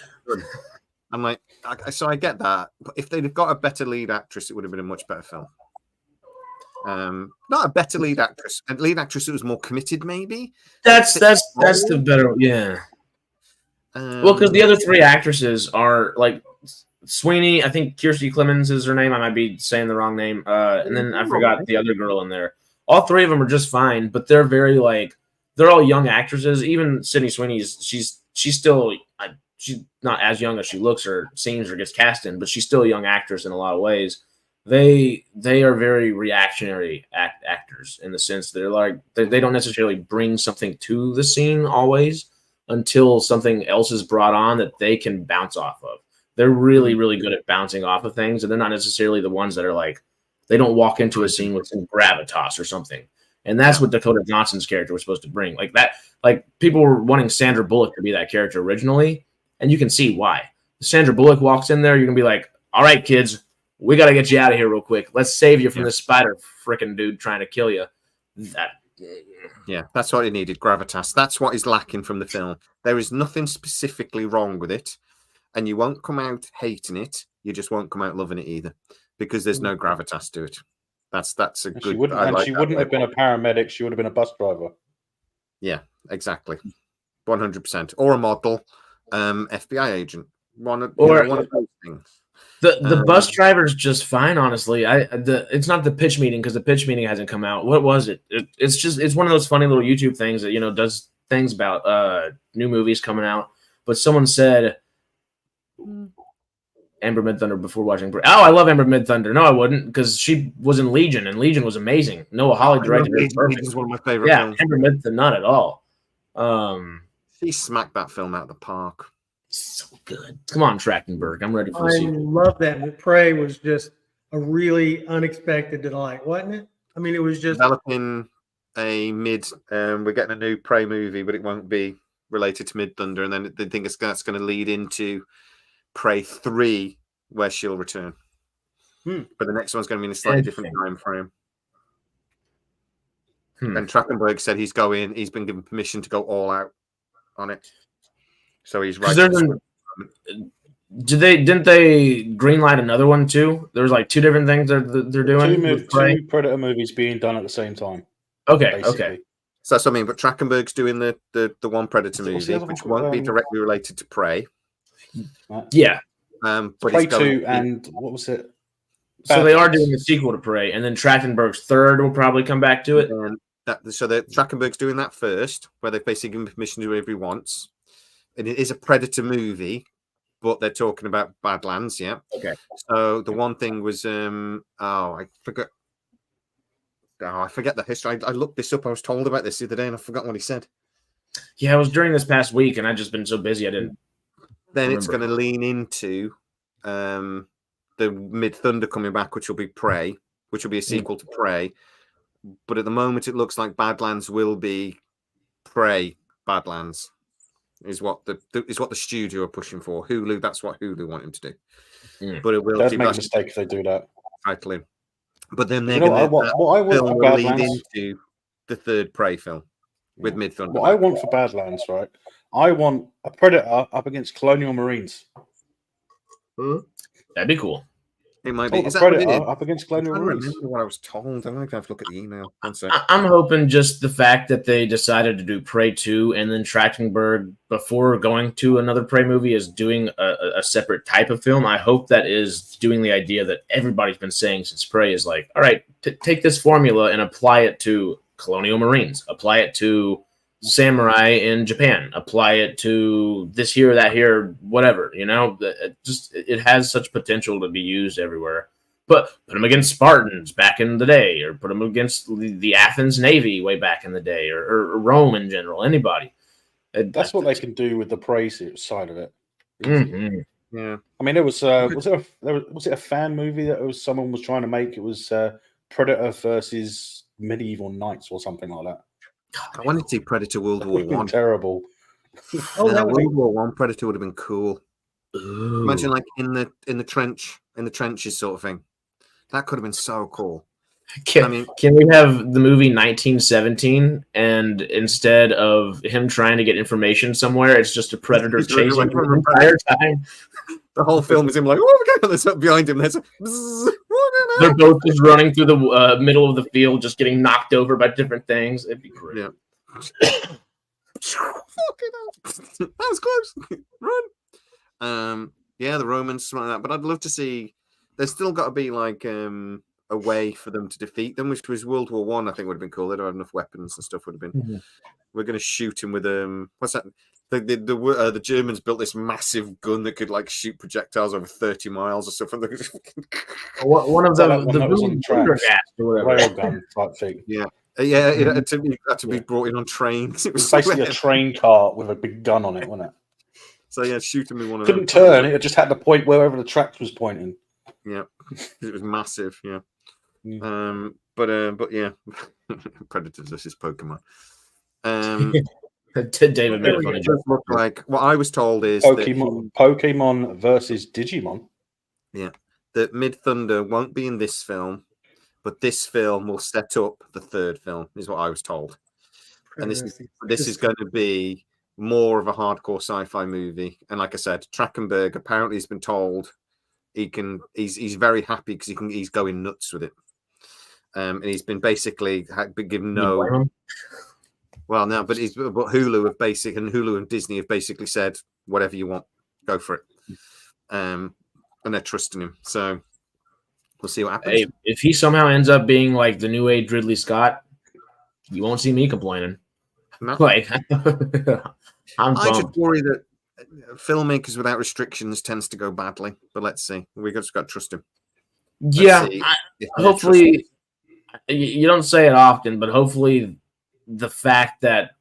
I'm like, so I get that. But if they'd have got a better lead actress, it would have been a much better film. Not a better lead actress. A lead actress that was more committed, maybe. That's the better, yeah. Well, because the other three actresses are like Sweeney, I think Kirstie Clemens is her name. I might be saying the wrong name. And then I forgot the other girl in there. All three of them are just fine, but they're very like they're all young actresses. Even Sydney Sweeney's she's still she's not as young as she looks or seems or gets cast in, but she's still a young actress in a lot of ways. They are very reactionary actors in the sense they're like they don't necessarily bring something to the scene always until something else is brought on that they can bounce off of. They're really, really good at bouncing off of things, and they're not necessarily the ones that are like they don't walk into a scene with some gravitas or something. And that's what Dakota Johnson's character was supposed to bring. Like that, like people were wanting Sandra Bullock to be that character originally, and you can see why. If Sandra Bullock walks in there, you're gonna be like, all right, kids, we got to get you out of here real quick. Let's save you from this spider freaking dude trying to kill you. That's what it needed, gravitas. That's what is lacking from the film. There is nothing specifically wrong with it, and you won't come out hating it. You just won't come out loving it either, because there's no gravitas to it. That's a good. She wouldn't have been a paramedic. She would have been a bus driver. Yeah, exactly, 100%, or a model, FBI agent. One of those things. The bus driver's just fine, honestly. It's not the pitch meeting because the pitch meeting hasn't come out. What was it? It's one of those funny little YouTube things that does things about new movies coming out. But someone said Amber Midthunder before watching. Oh, I love Amber Midthunder. No, I wouldn't because she was in Legion and Legion was amazing. Noah Hawley directed it. Legion's one of my favorite films. Amber Midthunder, not at all. She smacked that film out of the park. So good. Come on, Trachtenberg. I'm ready for the sequel. I love that. Prey was just a really unexpected delight, wasn't it? I mean, it was just developing a mid. We're getting a new Prey movie, but it won't be related to Midthunder, and then they think that's going to lead into Prey 3, where she'll return. But the next one's going to be in a slightly different time frame. And Trachtenberg said he's been given permission to go all out on it. So he's right. Didn't they greenlight another one too? There's like two different things they're doing. Two Predator movies being done at the same time. Okay, basically. okay. So that's what I mean. But Trachtenberg's doing the one Predator movie, which won't be directly related to Prey. Yeah. But Prey 2 and what was it? So they are doing the sequel to Prey, and then Trachtenberg's third will probably come back to it. So Trachtenberg's doing that first, where they've basically given permission to do whatever he wants. And it is a Predator movie, but they're talking about Badlands. Yeah. Okay. So the one thing was, I forgot. Oh, I forget the history. I looked this up. I was told about this the other day, and I forgot what he said. Yeah, it was during this past week, and I've just been so busy I didn't. Then it's going to lean into the Mid Thunder coming back, which will be Prey, which will be a sequel to Prey. But at the moment, it looks like Badlands will be Prey Badlands. Is what the studio are pushing for. Hulu. That's what Hulu want him to do. But it will. They'd make a mistake if they do that. Titling. But then they're You know, going what I want for to lead Badlands into the third Prey film with Mid Thunder. What I want for Badlands, right? I want a Predator up against Colonial Marines. That'd be cool. It might be. Is that Predator up against Colonial I don't Marines? remember what I was told. I'm going to have to look at the email. One sec. I'm hoping just the fact that they decided to do Prey 2 and then Trachtenberg before going to another Prey movie is doing a separate type of film. I hope that is doing the idea that everybody's been saying since Prey is like, all right, take this formula and apply it to Colonial Marines, apply it to samurai in Japan, apply it to this here, that here, whatever, you know, it has such potential to be used everywhere. But put them against Spartans back in the day, or put them against the Athens Navy way back in the day, or Rome in general, anybody. That's what they can do with the Prey side of it. Mm-hmm. Yeah. I mean, it was it a fan movie that someone was trying to make? It was Predator versus Medieval Knights or something like that. I wanted to see Predator World War One. Terrible. World War One Predator would have been cool. Ooh. Imagine like in the trenches sort of thing. That could have been so cool. Can we have the movie 1917 and instead of him trying to get information somewhere, it's just a predator chasing him the entire time? The whole film is him like, oh my god, there's up behind him. There's They're both just running through the middle of the field, just getting knocked over by different things. It'd be great. Yeah. That was close. Run. Yeah, the Romans, something like that. But I'd love to see. There's still got to be like a way for them to defeat them, which was World War One. I think would have been cool. They'd have enough weapons and stuff. Would have been. Mm-hmm. We're going to shoot him with what's that? The Germans built this massive gun that could like shoot projectiles over 30 miles or something. One of them, the railgun type thing. Yeah. Yeah, it had to be brought in on trains. It was basically a train cart with a big gun on it, wasn't it? So yeah, shoot him with one of them. Couldn't turn, it just had to point wherever the track was pointing. Yeah. It was massive, yeah. But yeah. Predators versus Pokemon. David made a funny joke. Like what I was told is Pokemon versus Digimon. Yeah. That Mid Thunder won't be in this film, but this film will set up the third film, is what I was told. And this is going to be more of a hardcore sci-fi movie. And like I said, Trachtenberg apparently has been told he's very happy because he's going nuts with it. And he's been basically been given no. Well, no, but Hulu and Disney have basically said whatever you want, go for it. And they're trusting him. So we'll see what happens. Hey, if he somehow ends up being like the new age Ridley Scott, you won't see me complaining. No. Like, I just worry that filmmakers without restrictions tends to go badly. But let's see. We just got to trust him. Hopefully, you don't say it often, but hopefully the fact that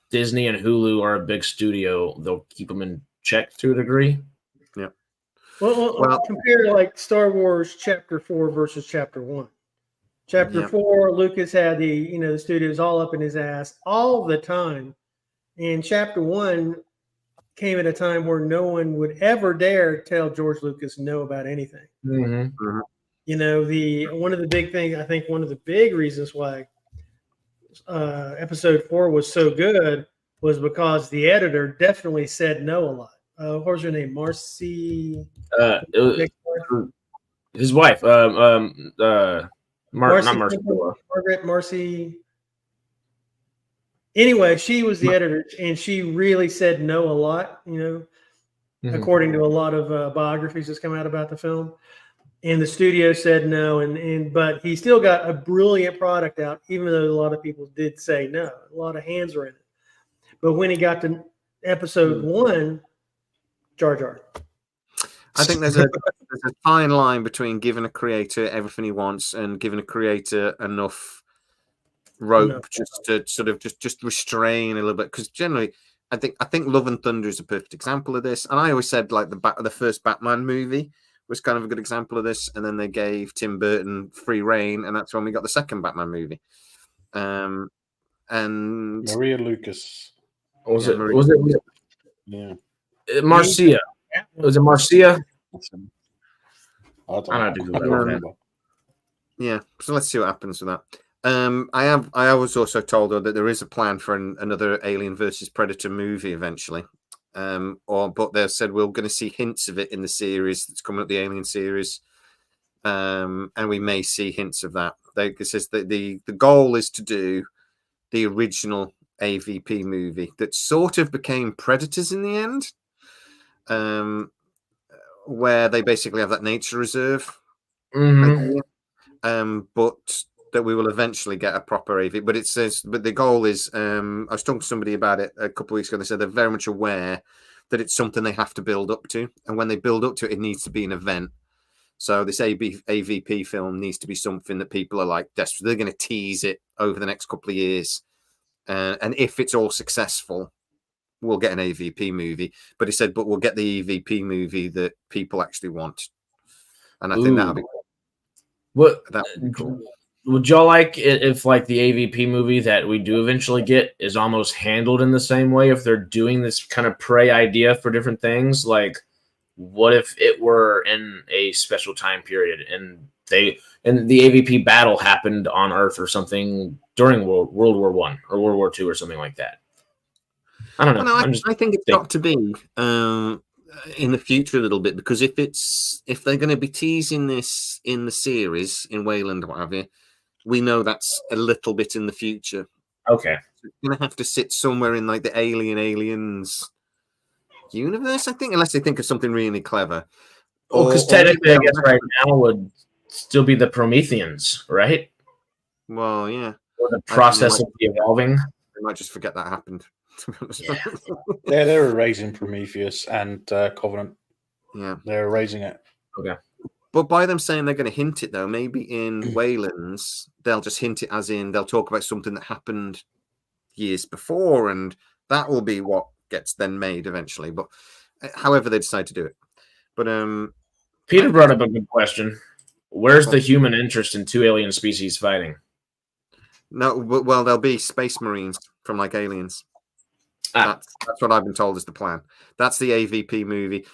Disney and Hulu are a big studio, they'll keep them in check to a degree. Yeah. Well, compare to like Star Wars Chapter 4 versus Chapter 1. Chapter 4, Lucas had the studios all up in his ass all the time. And Chapter 1 came at a time where no one would ever dare tell George Lucas no about anything. Mm-hmm. Mm-hmm. One of the big things, I think one of the big reasons why Episode 4 was so good was because the editor definitely said no a lot. What was her name? Marcy? His wife. Not Marcy. Margaret, Marcy. Anyway, she was the editor, and she really said no a lot, according to a lot of biographies that's come out about the film. And the studio said no, but he still got a brilliant product out, even though a lot of people did say no. A lot of hands were in it. But when he got to Episode 1, Jar Jar. I think there's a fine line between giving a creator everything he wants and giving a creator enough rope just to sort of just restrain a little bit. Because generally, I think Love and Thunder is a perfect example of this. And I always said like the first Batman movie was kind of a good example of this. And then they gave Tim Burton free reign, and that's when we got the second Batman movie. And Maria Lucas. Was it Yeah. Marcia? Was it Marcia? I don't know. Yeah, so let's see what happens with that. I was also told though that there is a plan for another Alien versus Predator movie eventually. But they said we're going to see hints of it in the series that's coming up, the Alien series, and we may see hints of that. It says that the goal is to do the original AVP movie that sort of became Predators in the end, where they basically have that nature reserve. But that we will eventually get a proper AV. But it says, but the goal is, I was talking to somebody about it a couple of weeks ago. They said they're very much aware that it's something they have to build up to, and when they build up to it, it needs to be an event. So this AVP film needs to be something that people are like desperate. They're going to tease it over the next couple of years, and if it's all successful, we'll get an AVP movie. But he said, but we'll get the EVP movie that people actually want, and I think that'll be cool. What would y'all like if like the AVP movie that we do eventually get is almost handled in the same way? If they're doing this kind of prey idea for different things, like what if it were in a special time period and the AVP battle happened on Earth or something during World War I or World War II or something like that? I don't know. I think it's got to be in the future a little bit, because if they're going to be teasing this in the series in Wayland or what have you, we know that's a little bit in the future. Okay, so it's going to have to sit somewhere in like the Aliens universe, I think, unless they think of something really clever. Well, because technically, I guess right now would still be the Prometheans, right? Well, yeah. Or the process of evolving. They might just forget that happened. Yeah, they're erasing Prometheus and Covenant. Yeah, they're erasing it. Okay. But by them saying they're going to hint it, though, maybe in Wayland's, they'll just hint it as in they'll talk about something that happened years before, and that will be what gets then made eventually. But however they decide to do it. But Peter brought up a good question. Where's the human interest in two alien species fighting? No, well, there'll be space marines from like Aliens. That's what I've been told is the plan. That's the AVP movie.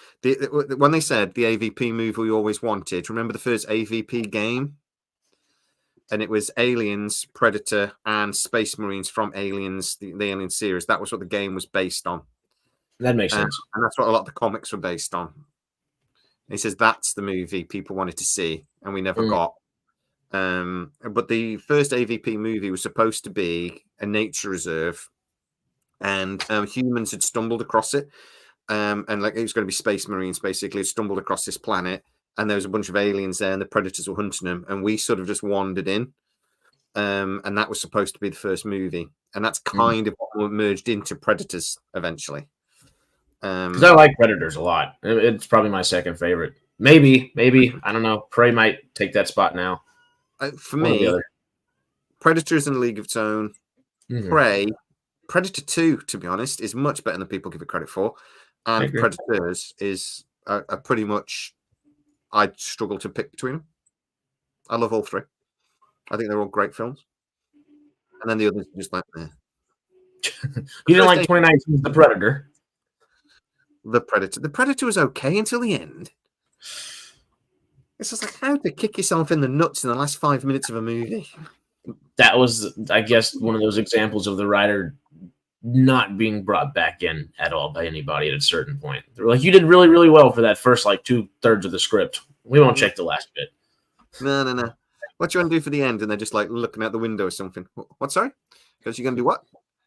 When they said the AVP movie we always wanted, remember the first AVP game? And it was Aliens, Predator, and Space Marines from Aliens, the Alien series. That was what the game was based on. That makes sense. And that's what a lot of the comics were based on. And he says that's the movie people wanted to see, and we never got. But the first AVP movie was supposed to be a nature reserve, and humans had stumbled across it, and like it was going to be Space Marines basically had stumbled across this planet, and there was a bunch of aliens there, and the Predators were hunting them, and we sort of just wandered in, and that was supposed to be the first movie, and that's kind of what merged into Predators eventually. Because I like Predators a lot. It's probably my second favorite. Maybe I don't know. Prey might take that spot now. For me, Predators in a league of its own. Prey. Predator 2, to be honest, is much better than people give it credit for. And Predators is a pretty much, I'd struggle to pick between them. I love all three. I think they're all great films. And then the others are just like, eh. You didn't like 2019's The Predator? The Predator. The Predator was okay until the end. It's just like how to kick yourself in the nuts in the last 5 minutes of a movie. That was, I guess, one of those examples of the writer not being brought back in at all by anybody at a certain point. They're like, you did really, really well for that first like 2/3 of the script. We won't check the last bit. No. What do you want to do for the end? And they're just like looking out the window or something. What? Sorry? Because you're going to do what?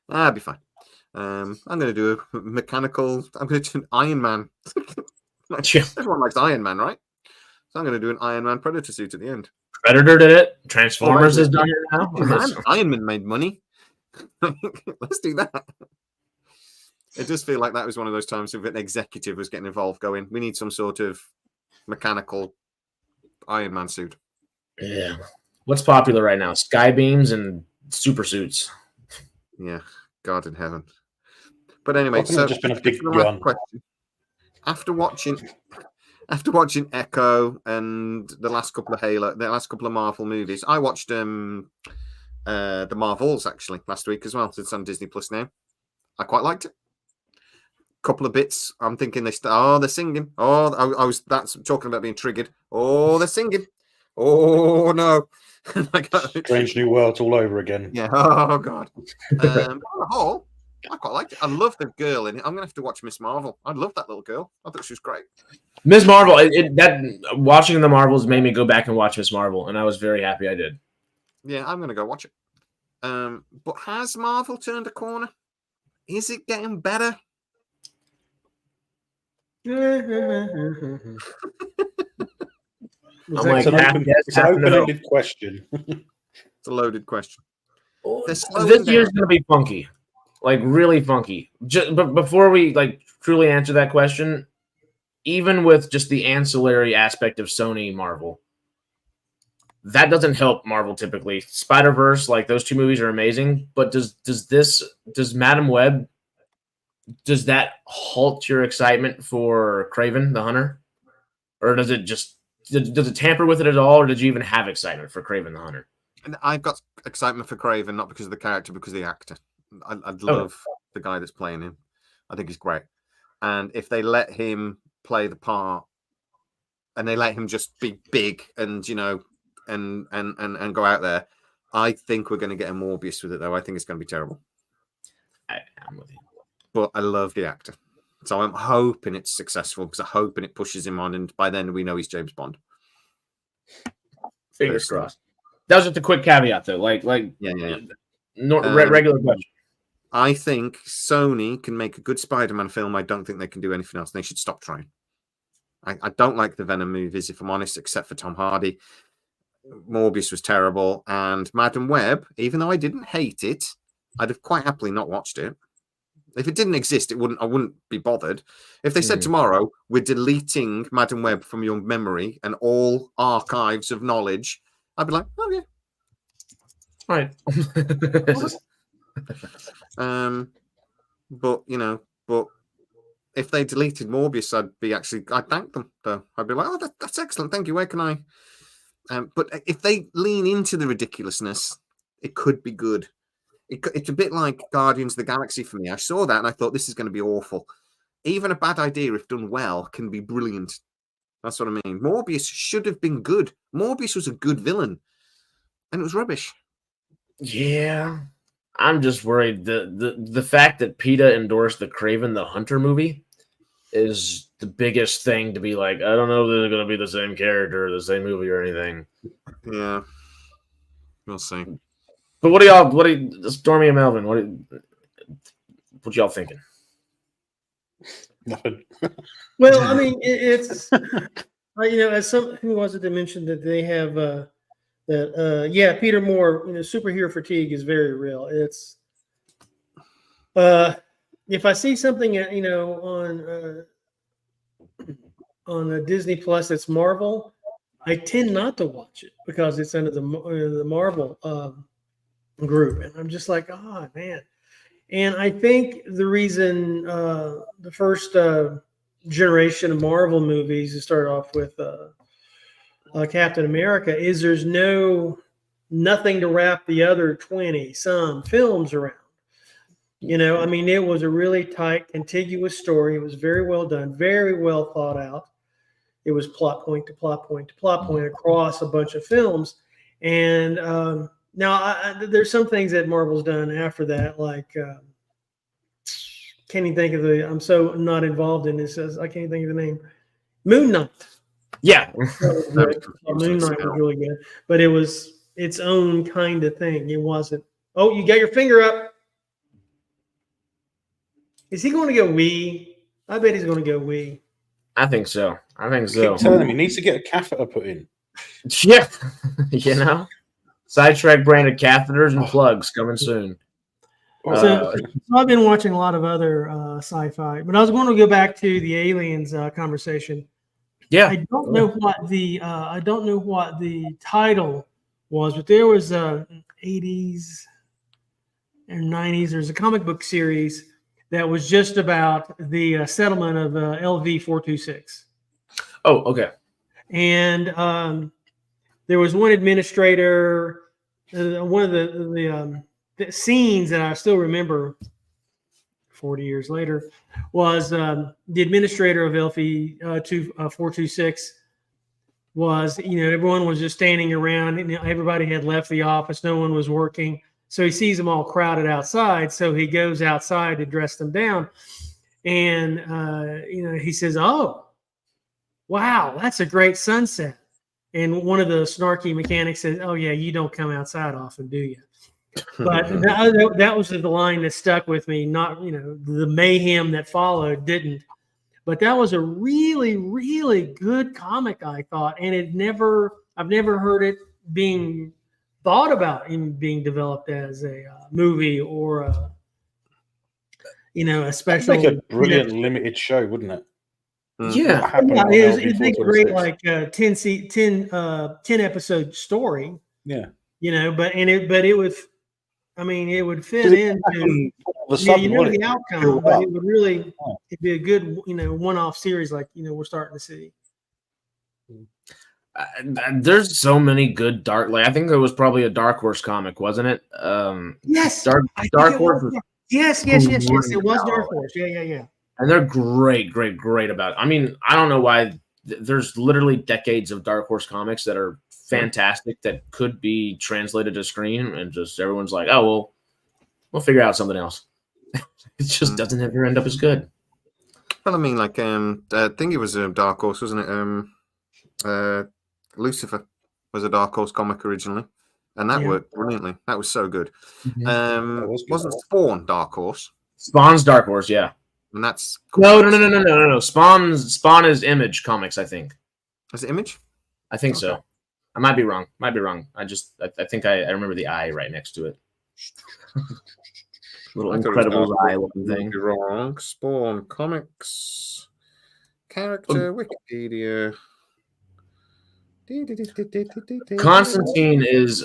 I'll be fine. I'm going to do a mechanical. I'm going to do an Iron Man. Everyone likes Iron Man, right? So I'm going to do an Iron Man Predator suit at the end. Predator did it. Transformers has done it now. Iron Man made money. Let's do that. It does feel like that was one of those times if an executive was getting involved, going, we need some sort of mechanical Iron Man suit. Yeah. What's popular right now? Sky beams and super suits. Yeah, God in heaven. But anyway, Why couldn't it so just been a to big the last gun? question. After watching Echo and the last couple of Marvel movies, I watched the Marvels actually last week as well. It's on Disney Plus now. I quite liked it. Couple of bits. I'm thinking they're singing. Oh, I was that's talking about being triggered. Oh, they're singing. Oh no. Strange New Worlds all over again. Yeah. Oh God. On the whole, I quite liked it. I love the girl in it. I'm gonna have to watch Miss Marvel. I love that little girl. I thought she was great. Miss Marvel. Watching the Marvels made me go back and watch Miss Marvel, and I was very happy I did. Yeah, I'm gonna go watch it. But has Marvel turned a corner? Is it getting better? It's an open-ended question. It's a loaded question. This year's going to be funky, like really funky. But before we truly answer that question, even with just the ancillary aspect of Sony Marvel, that doesn't help Marvel typically. Spider-Verse, like those two movies are amazing, but does Madam Webb, does that halt your excitement for Kraven the Hunter? Or does it tamper with it at all, or did you even have excitement for Kraven the Hunter? And I've got excitement for Kraven, not because of the character, because of the actor. I love the guy that's playing him. I think he's great. And if they let him play the part and they let him just be big and, and go out there, I think we're going to get a Morbius with it, though. I think it's going to be terrible. I'm with you. But I love the actor. So I'm hoping it's successful because I'm hoping it pushes him on. And by then we know he's James Bond. Fingers crossed. That was just a quick caveat, though. Yeah. Regular question. I think Sony can make a good Spider-Man film. I don't think they can do anything else. They should stop trying. I don't like the Venom movies, if I'm honest, except for Tom Hardy. Morbius was terrible. And Madam Webb, even though I didn't hate it, I'd have quite happily not watched it. If it didn't exist, I wouldn't be bothered. If they said tomorrow, we're deleting Madam Webb from your memory and all archives of knowledge, I'd be like, oh, yeah. All right. But if they deleted Morbius, I'd thank them, though. I'd be like, oh, that's excellent. Thank you. Where can I? But if they lean into the ridiculousness, it could be good. It's a bit like Guardians of the Galaxy for me. I saw that and I thought this is going to be awful. Even a bad idea, if done well, can be brilliant. That's what I mean. Morbius should have been good. Morbius was a good villain, and it was rubbish. Yeah, I'm just worried. The fact that PETA endorsed the Kraven the Hunter movie is the biggest thing to be like, I don't know if they're going to be the same character or the same movie or anything. Yeah, we'll see. But what do you, Stormy and Melvin, what y'all thinking? Nothing. Well, I mean, it's as who was it that mentioned that they have Peter Moore, superhero fatigue is very real. It's if I see something on Disney Plus that's Marvel, I tend not to watch it because it's under the Marvel group, and I'm just like, oh man. And I think the reason the first generation of Marvel movies to start off with Captain America is there's nothing to wrap the other 20-some films around. I mean, it was a really tight, contiguous story. It was very well done, very well thought out. It was plot point to plot point to plot point across a bunch of films. And now there's some things that Marvel's done after that, like can't even think of I'm so not involved in this. I can't think of the name. Moon Knight. Yeah. Moon Knight was really good, but it was its own kind of thing. It wasn't. Oh, you got your finger up. Is he going to go wee? I bet he's going to go wee. I think so. Keep telling him he needs to get a catheter put in. Yeah. Scitrek branded catheters and plugs coming soon. So I've been watching a lot of other sci-fi, but I was going to go back to the aliens conversation. Yeah. I don't know what the title was, but there was a 80s and 90s. There's a comic book series that was just about the settlement of LV 426. Oh, okay. And there was one administrator. One of the scenes that I still remember 40 years later was the administrator of LV 426 was, everyone was just standing around and everybody had left the office. No one was working. So he sees them all crowded outside. So he goes outside to dress them down. And, he says, "Oh, wow, that's a great sunset." And one of the snarky mechanics says, "Oh, yeah, you don't come outside often, do you?" But that was the line that stuck with me. Not, the mayhem that followed didn't. But that was a really, really good comic, I thought. And I've never heard it being thought about in being developed as a movie or a special. That'd make a brilliant limited show, wouldn't it? Yeah. It'd make a great 10 episode story. Yeah. But it would, it would fit into the outcome, but it would really it'd be a good one-off series like we're starting to see. There's so many good I think there was probably a Dark Horse comic, wasn't it? Yes, Dark Horse. Yes. It was Dark Horse. Yeah. And they're great about it. I don't know why. There's literally decades of Dark Horse comics that are fantastic that could be translated to screen, and just everyone's like, "Oh, well, we'll figure out something else." It just doesn't ever end up as good. Well, I think it was a Dark Horse, wasn't it? Lucifer was a Dark Horse comic originally, and that worked brilliantly. That was so good. Wasn't Spawn Dark Horse? Spawn's Dark Horse, yeah. And that's no. Spawn is Image Comics, I think. Is it Image? I think so. I might be wrong. I think I remember the eye right next to it. Little Incredibles eye looking thing. Wrong. Spawn Comics. Character Wikipedia. Constantine is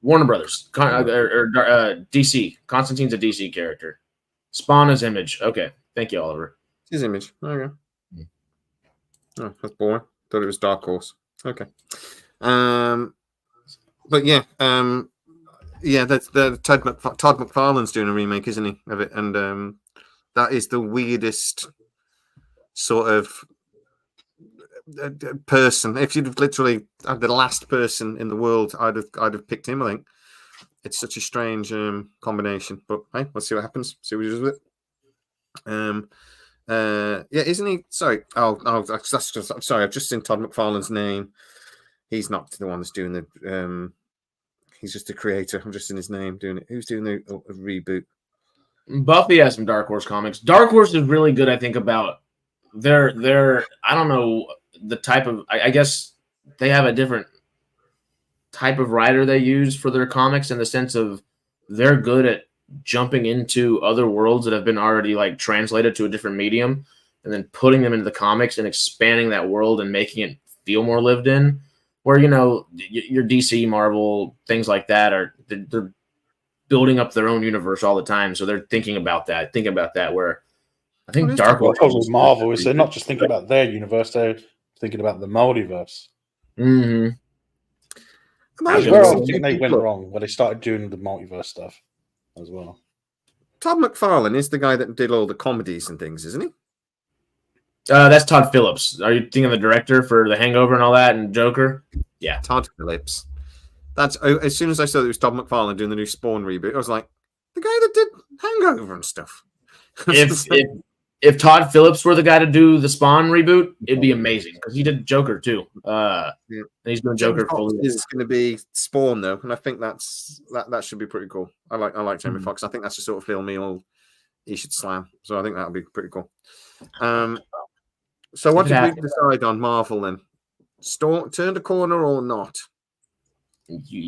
Warner Brothers or DC. Constantine's a DC character. Spawn is Image. Okay, thank you, Oliver. It's Image. Okay. Oh, that's boring. Thought it was Dark Horse. Okay. But yeah, that's Todd McFarlane's doing a remake, isn't he, of it? And that is the weirdest sort of person. If you'd literally had the last person in the world, I'd have picked him. I think it's such a strange combination. But hey, let's see what happens. See what he does with it. Isn't he? Sorry. Sorry. I've just seen Todd McFarlane's name. He's not the one that's doing the. He's just a creator. I'm just in his name doing it. Who's doing the reboot? Buffy has some Dark Horse comics. Dark Horse is really good. I think about their. I don't know the type of. I guess they have a different type of writer they use for their comics in the sense of they're good at jumping into other worlds that have been already translated to a different medium and then putting them into the comics and expanding that world and making it feel more lived in. Where your DC, Marvel, things like that they're building up their own universe all the time, so they're thinking about that. Where I think Dark Horse with Marvel is they're not just thinking about their universe; they're thinking about the multiverse. Mm-hmm. Where I think they went wrong, where they started doing the multiverse stuff as well. Todd McFarlane is the guy that did all the comedies and things, isn't he? That's Todd Phillips. Are you thinking of the director for The Hangover and all that and Joker? Yeah. Todd Phillips. That's as soon as I saw that it was Todd McFarlane doing the new Spawn reboot, I was like, the guy that did Hangover and stuff. If Todd Phillips were the guy to do the Spawn reboot, it'd be amazing because he did Joker too. And he's doing Joker fully. It's going to be Spawn though, and I think that should be pretty cool. I like Jamie Foxx. I think that's the sort of film he should slam. So I think that would be pretty cool. So what did we decide on Marvel then? Turned a corner or not?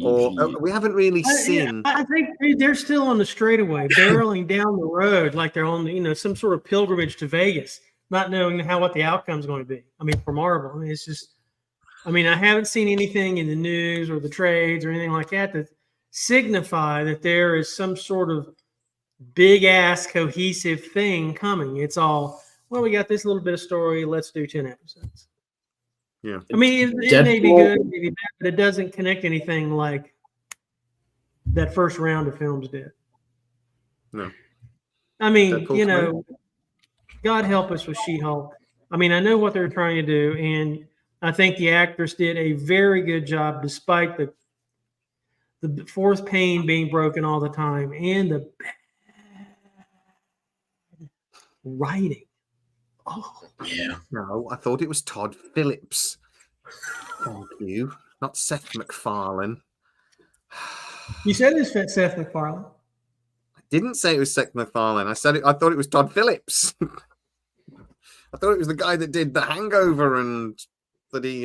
Or we haven't really seen. I think they're still on the straightaway, barreling down the road like they're on some sort of pilgrimage to Vegas. not knowing what the outcome's going to be. I mean, for Marvel, I mean, it's just. I mean, I haven't seen anything in the news or the trades or anything like that signify that there is some sort of big ass cohesive thing coming. It's all, well, we got this little bit of story. Let's do 10 episodes. Yeah. I mean, it may be good, maybe bad, but it doesn't connect anything like that first round of films did. No. I mean, Deadpool you know, God help us with She-Hulk. I mean, I know what they're trying to do, and I think the actress did a very good job, despite the fourth pane being broken all the time and the bad writing. Oh, yeah. No, I thought it was Todd Phillips. Thank you. Not Seth MacFarlane. You said it's Seth MacFarlane. I didn't say it was Seth MacFarlane. I said it. I thought it was Todd Phillips. I thought it was the guy that did The Hangover and that he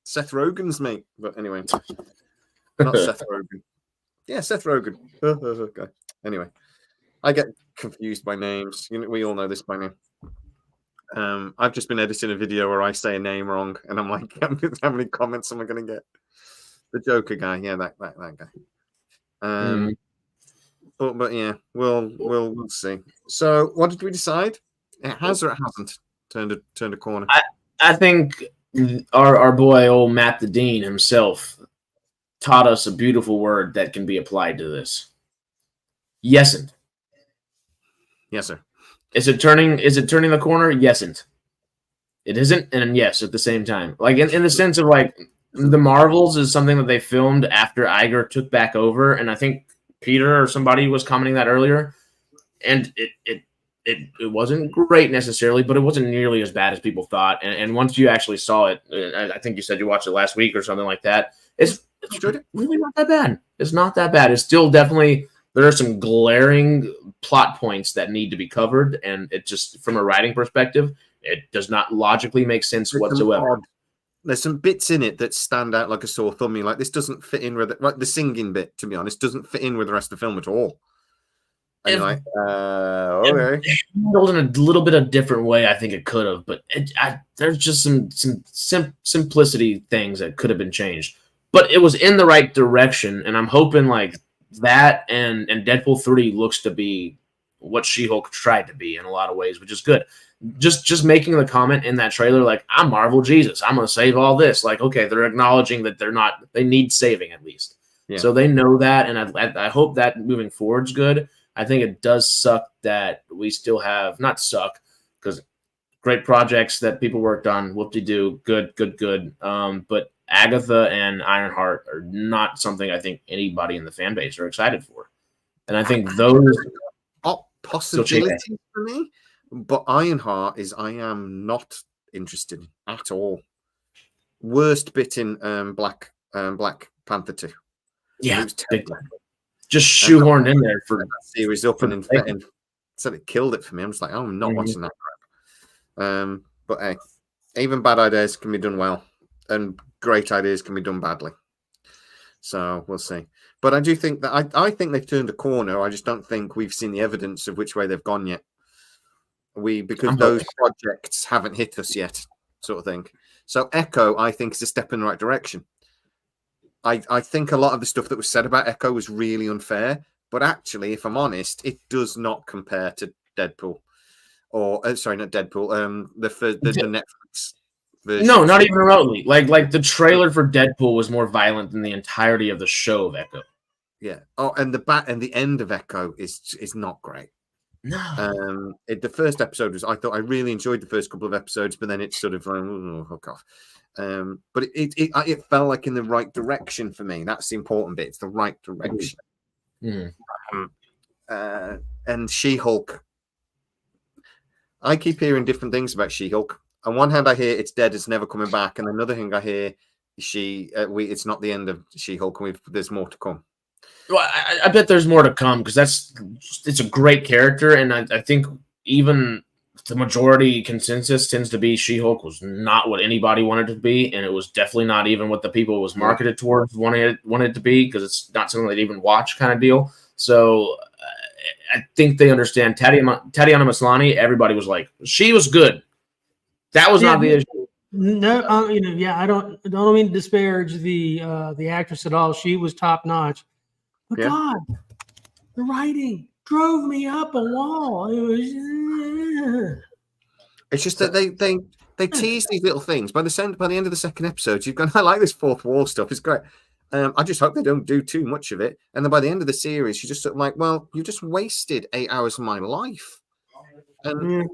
Seth Rogen's mate. But anyway, not Seth Rogen. Yeah, Seth Rogen. Okay. Anyway, I get confused by names. You know, we all know this by now. I've just been editing a video where I say a name wrong, and I'm like, how many comments am I going to get? The Joker guy, yeah, that guy. But yeah, we'll see. So, what did we decide? It has or it hasn't turned a corner. I think our boy, old Matt the Dean himself, taught us a beautiful word that can be applied to this. Yesn't. Yes, sir. Is it turning the corner? Yesn't. It isn't, and yes at the same time. Like in the sense of like the Marvels is something that they filmed after Iger took back over, and I think Peter or somebody was commenting that earlier, and it wasn't great necessarily, but it wasn't nearly as bad as people thought. And once you actually saw it, I think you said you watched it last week or something like that. It's really not that bad. It's not that bad. It's still definitely, there are some glaring plot points that need to be covered, and it just, from a writing perspective, it does not logically make sense whatsoever. There's some bits in it that stand out like a sore thumb. You're like, this doesn't fit in with it. Like the singing bit, to be honest, doesn't fit in with the rest of the film at all. And you're like, okay. Handled in a little bit of different way, I think it could have, but there's just some simplicity things that could have been changed. But it was in the right direction, and I'm hoping like that and Deadpool 3 looks to be what She-Hulk tried to be in a lot of ways, which is good. Just making the comment in that trailer, like, I'm Marvel Jesus, I'm gonna save all this. Like, okay, they're acknowledging that they need saving at least. Yeah. So they know that, and I hope that moving forward's good. I think it does suck that we still have, not suck, because great projects that people worked on, whoop-de-doo, good. But Agatha and Ironheart are not something I think anybody in the fan base are excited for. And I think those are possibilities for me. But Ironheart is I am not interested at all. Worst bit in Black Panther 2. Yeah, big time. Just shoehorned in there for series up and said it killed it for me. I'm just like, oh, I'm not watching that crap. But hey, even bad ideas can be done well, and great ideas can be done badly. So we'll see. But I do think that I think they've turned a corner. I just don't think we've seen the evidence of which way they've gone yet. Because those projects haven't hit us yet, sort of thing. So Echo, I think, is a step in the right direction. I think a lot of the stuff that was said about Echo was really unfair, but actually, if I'm honest, it does not compare to Deadpool, or sorry, not Deadpool. The Netflix version. No, not even remotely. Like the trailer for Deadpool was more violent than the entirety of the show of Echo. Yeah. Oh, and the end of Echo is not great. No. The first episode was. I thought I really enjoyed the first couple of episodes, but then it's sort of like, hook off. But it felt like in the right direction for me. That's the important bit. It's the right direction. And She-Hulk. I keep hearing different things about She-Hulk. On one hand, I hear it's dead, it's never coming back, and another thing I hear, it's not the end of She-Hulk, and there's more to come. Well, I bet there's more to come because it's a great character, and I think even the majority consensus tends to be She-Hulk was not what anybody wanted it to be, and it was definitely not even what the people was marketed towards wanted it to be, because it's not something they'd even watch kind of deal. So I think they understand Tatiana Maslany. Everybody was like, she was good. That was Yeah, not the issue. No, I don't mean to disparage the actress at all. She was top notch, but Yeah. God, the writing drove me up a wall. It was. It's just that they tease these little things. By the end of the second episode, you've gone, I like this fourth wall stuff. It's great. I just hope they don't do too much of it. And then by the end of the series, you're just sort of like, well, you just wasted 8 hours of my life. And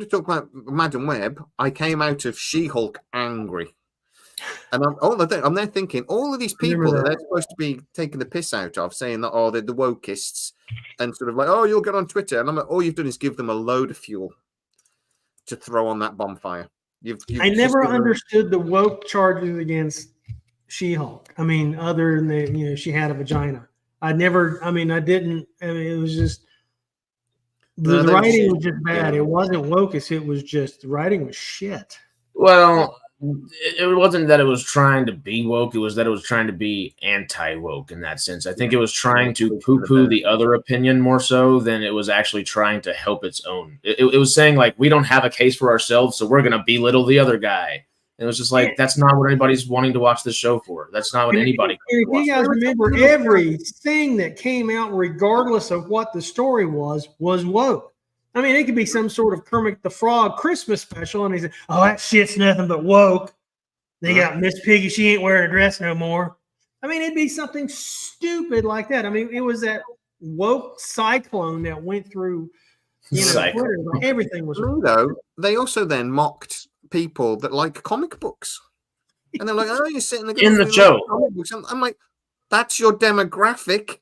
talk about Madam Webb. I came out of She-Hulk angry. And I'm there thinking, all of these people that they're supposed to be taking the piss out of, saying that, they're the wokeists, and sort of like, you'll get on Twitter. And I'm like, all you've done is give them a load of fuel to throw on that bonfire. I never understood the woke charges against She-Hulk. I mean, other than she had a vagina. I didn't. It was just the writing was just bad. It wasn't wokest. It was just the writing was shit. Well, it wasn't that it was trying to be woke. It was that it was trying to be anti-woke in that sense. I think it was trying to poo-poo the other opinion more so than it was actually trying to help its own. It was saying, like, we don't have a case for ourselves, so we're going to belittle the other guy. And it was just like, that's not what anybody's wanting to watch this show for. That's not what anybody. If you guys remember, everything that came out, regardless of what the story was woke. I mean, it could be some sort of Kermit the Frog Christmas special, and he said, that shit's nothing but woke. They got Miss Piggy, she ain't wearing a dress no more. I mean, it'd be something stupid like that. I mean, it was that woke cyclone that went through, Twitter. Everything was true, though. They also then mocked people that like comic books. And they're like, you're sitting there in the show. I'm like, that's your demographic.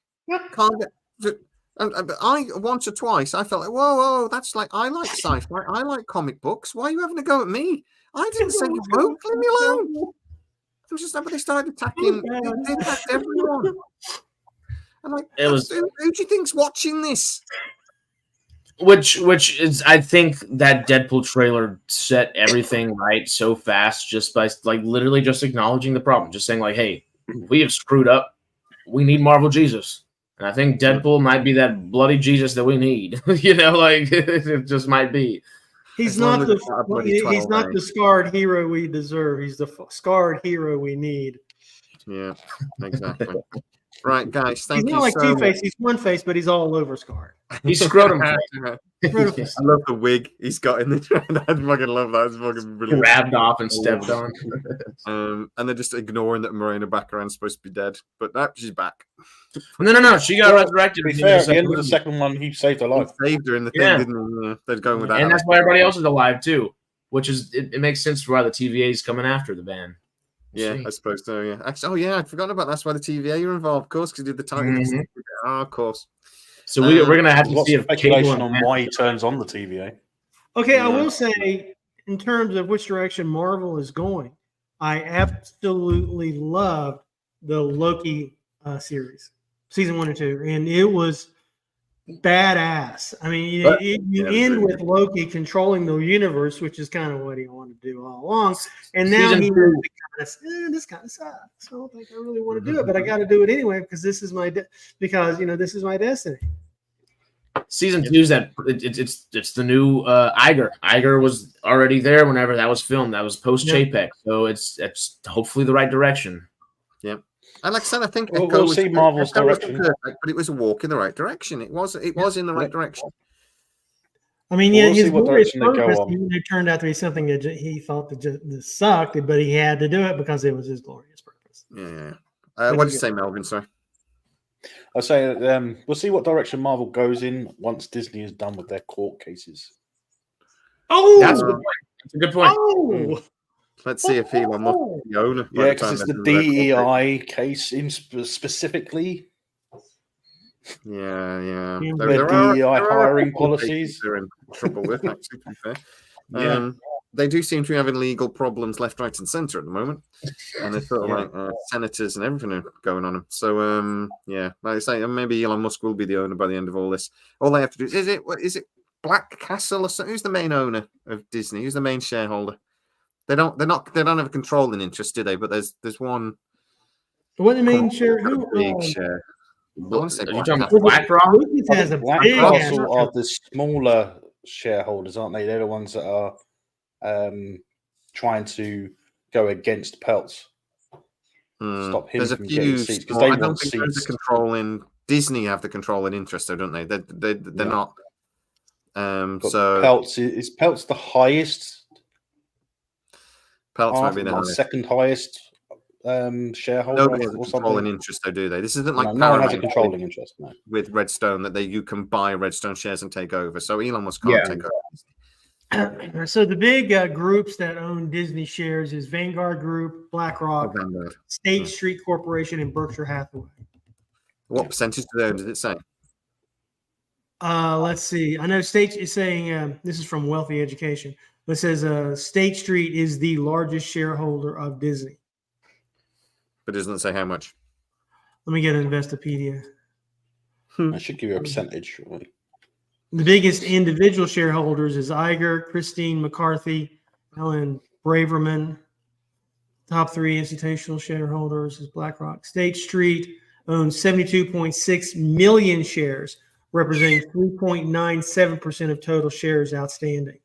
And I once or twice I felt like, whoa, that's like, I like sci-fi, I like comic books. Why are you having a go at me? I didn't say you woke, leave me alone. It was just that they started attacking. They attacked everyone. I'm like, who do you think's watching this? Which is, I think that Deadpool trailer set everything right so fast, just by like literally just acknowledging the problem, just saying like, hey, we have screwed up. We need Marvel Jesus. And I think Deadpool might be that bloody Jesus that we need. It just might be. He's not the scarred hero we deserve. He's the scarred hero we need. Yeah, exactly. Right, guys, thank you. He's not like Two-Face. He's one-face, but he's all over scarred. He's scrotum. I love the wig he's got in the trend. I fucking love that. It's fucking brilliant. Grabbed off and stepped on. And they're just ignoring that Morena Baccaran's supposed to be dead, but no, she's back. No. She got resurrected. To be fair, at the end of the second one, he saved her life. He saved her in the thing, didn't he? They're going with that. And that's why everybody else is alive too, which is it makes sense for why the TVA is coming after the band. Yeah, I suppose so. Yeah, actually, I'd forgotten about that. That's why the TVA are involved, of course, because he did the title. Of course. So we're gonna have to see if speculation on why he turns on the TVA. Okay, I will say, in terms of which direction Marvel is going, I absolutely loved the Loki series, season 1 and 2, and it was badass. I mean, you end with Loki controlling the universe, which is kind of what he wanted to do all along, and now this kind of sucks. I don't think I really want to do it, but I got to do it anyway because this is my this is my destiny. Season 2 is that it's the new Iger. Iger was already there whenever that was filmed. That was post Chapek, so it's hopefully the right direction. Yeah. And like I said, I think we'll see Marvel's direction, but it was a walk in the right direction. It was in the right direction. I mean, his glorious purpose it turned out to be something that he thought that sucked, but he had to do it because it was his glorious purpose. Yeah. What did you say, Melvin? Sorry. I say we'll see what direction Marvel goes in once Disney is done with their court cases. Oh, that's a good point. That's a good point. Oh. Let's see if Elon Musk is the owner. Yeah, because it's the DEI case specifically. Yeah. Their DEI hiring policies. They're in trouble with, actually, to be fair. They do seem to be having legal problems left, right, and centre at the moment. And they're sort of like senators and everything are going on them. So, like I say, maybe Elon Musk will be the owner by the end of all this. All they have to do is it Black Castle or something? Who's the main owner of Disney? Who's the main shareholder? They don't have a controlling interest, do they? But there's one. What the main share? Big share. I want to say BlackRock. BlackRock are the smaller shareholders, aren't they? They're the ones that are trying to go against Peltz. Stop him There's a from few getting seats because small, they I don't want think there's seats. a controlling. Disney have the controlling interest, though, don't they? They're Yeah. not. But So Peltz is Peltz the highest? Peltz might be the highest. second highest shareholder Nobody has a or controlling something. interest, though, do they? This isn't like No one has a Paramount controlling interest. No. with Redstone that you can buy Redstone shares and take over. So Elon Musk can't take over. So the big groups that own Disney shares is Vanguard Group, BlackRock, Vanguard. State Street Corporation, and Berkshire Hathaway. What percentage do they own? Did it say? Let's see. I know State is saying this is from Wealthy Education. It says State Street is the largest shareholder of Disney. But it doesn't say how much. Let me get an Investopedia. I should give you a percentage. Really. The biggest individual shareholders is Iger, Christine McCarthy, Ellen Braverman. Top 3 institutional shareholders is BlackRock. State Street owns 72.6 million shares, representing 3.97% of total shares outstanding.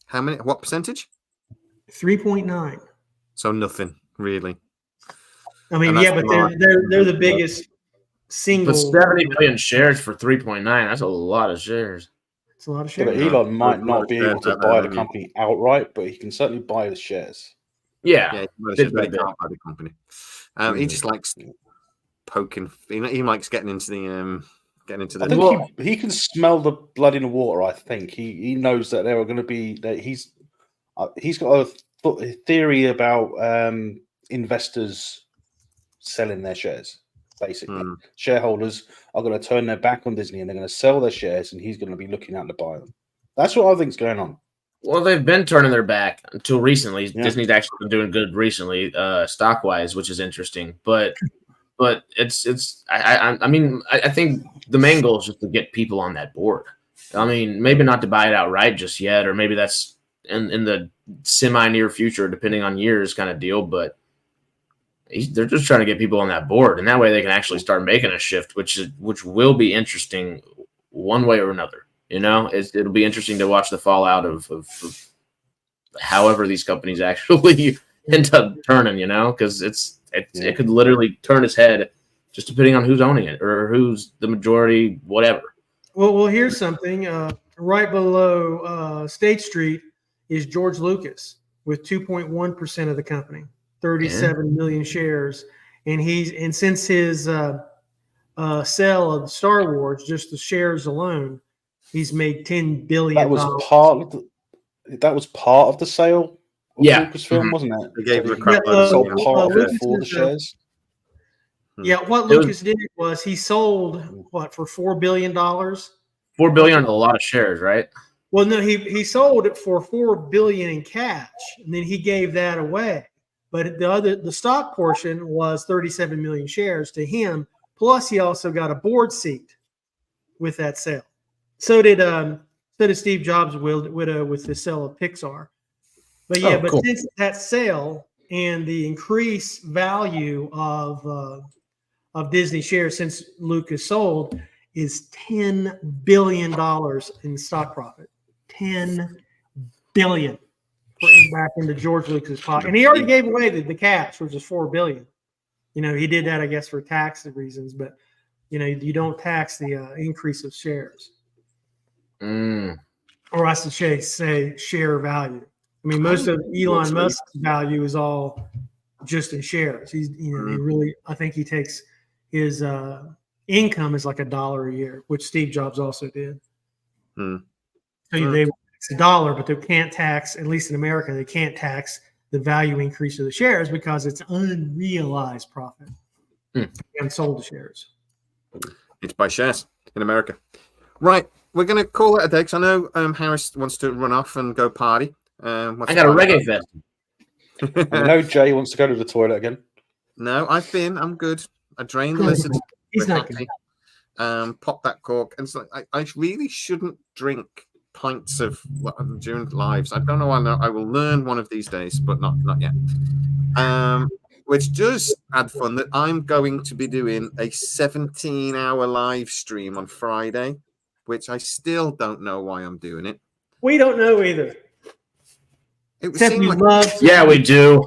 How many? What percentage? 3.9. So nothing really. I mean, yeah, but they're the biggest single. But 70 million shares for 3.9. That's a lot of shares. It's a lot of Yeah, shares. but Elon might not be able to buy the company outright, but he can certainly buy the shares. Yeah, but he can't buy the company. He just likes poking. He likes getting into the. I think he can smell the blood in the water. I think he knows that there are going to be that he's got a theory about investors selling their shares. Basically, shareholders are going to turn their back on Disney and they're going to sell their shares, and he's going to be looking out to buy them. That's what I think's going on. Well, they've been turning their back until recently. Yeah. Disney's actually been doing good recently, stock wise, which is interesting. But it's I mean I think the main goal is just to get people on that board. I mean, maybe not to buy it outright just yet, or maybe that's in the semi near future, depending on years, kind of deal. But they're just trying to get people on that board, and that way they can actually start making a shift, which will be interesting one way or another. You know, it'll be interesting to watch the fallout of however these companies actually end up turning. You know, because it could literally turn its head just depending on who's owning it or who's the majority, whatever. Well, here's something. Right below State Street is George Lucas with 2.1% of the company, 37 million shares, and since his sale of Star Wars, just the shares alone, he's made $10 billion. That was part of the sale. Lucasfilm, wasn't it? They gave him a crap load of for the shares. Yeah, what Lucas did was he sold for $4 billion. $4 billion is a lot of shares, right? Well, no, he sold it for $4 billion in cash, and then he gave that away. But the stock portion was 37 million shares to him. Plus, he also got a board seat with that sale. So did Steve Jobs' widow with the sale of Pixar. But yeah, cool. Since that sale and the increased value of Disney shares since Lucas sold is $10 billion in stock profit. $10 billion back into George Lucas's pocket. And he already gave away the cash, which is $4 billion. You know, he did that, I guess, for tax reasons, but you know, you don't tax the increase of shares. Or I should say share value. I mean, most of Elon Musk's value is all just in shares. He really, I think he takes his income is like $1 a year, which Steve Jobs also did. So they tax $1, but they can't tax, at least in America, they can't tax the value increase of the shares because it's unrealized profit and sold the shares. It's by shares in America. Right. We're going to call it a day because I know Harris wants to run off and go party. I got a reggae fest. I know Jay wants to go to the toilet again. No, I'm good. I drained the lizard. He's not good. Pop that cork. And so I really shouldn't drink pints of during lives. I don't know. I will learn one of these days, but not yet. Which does add fun that I'm going to be doing a 17-hour live stream on Friday which I still don't know why I'm doing it. We don't know either. It would Except seem we like love. Yeah, we do.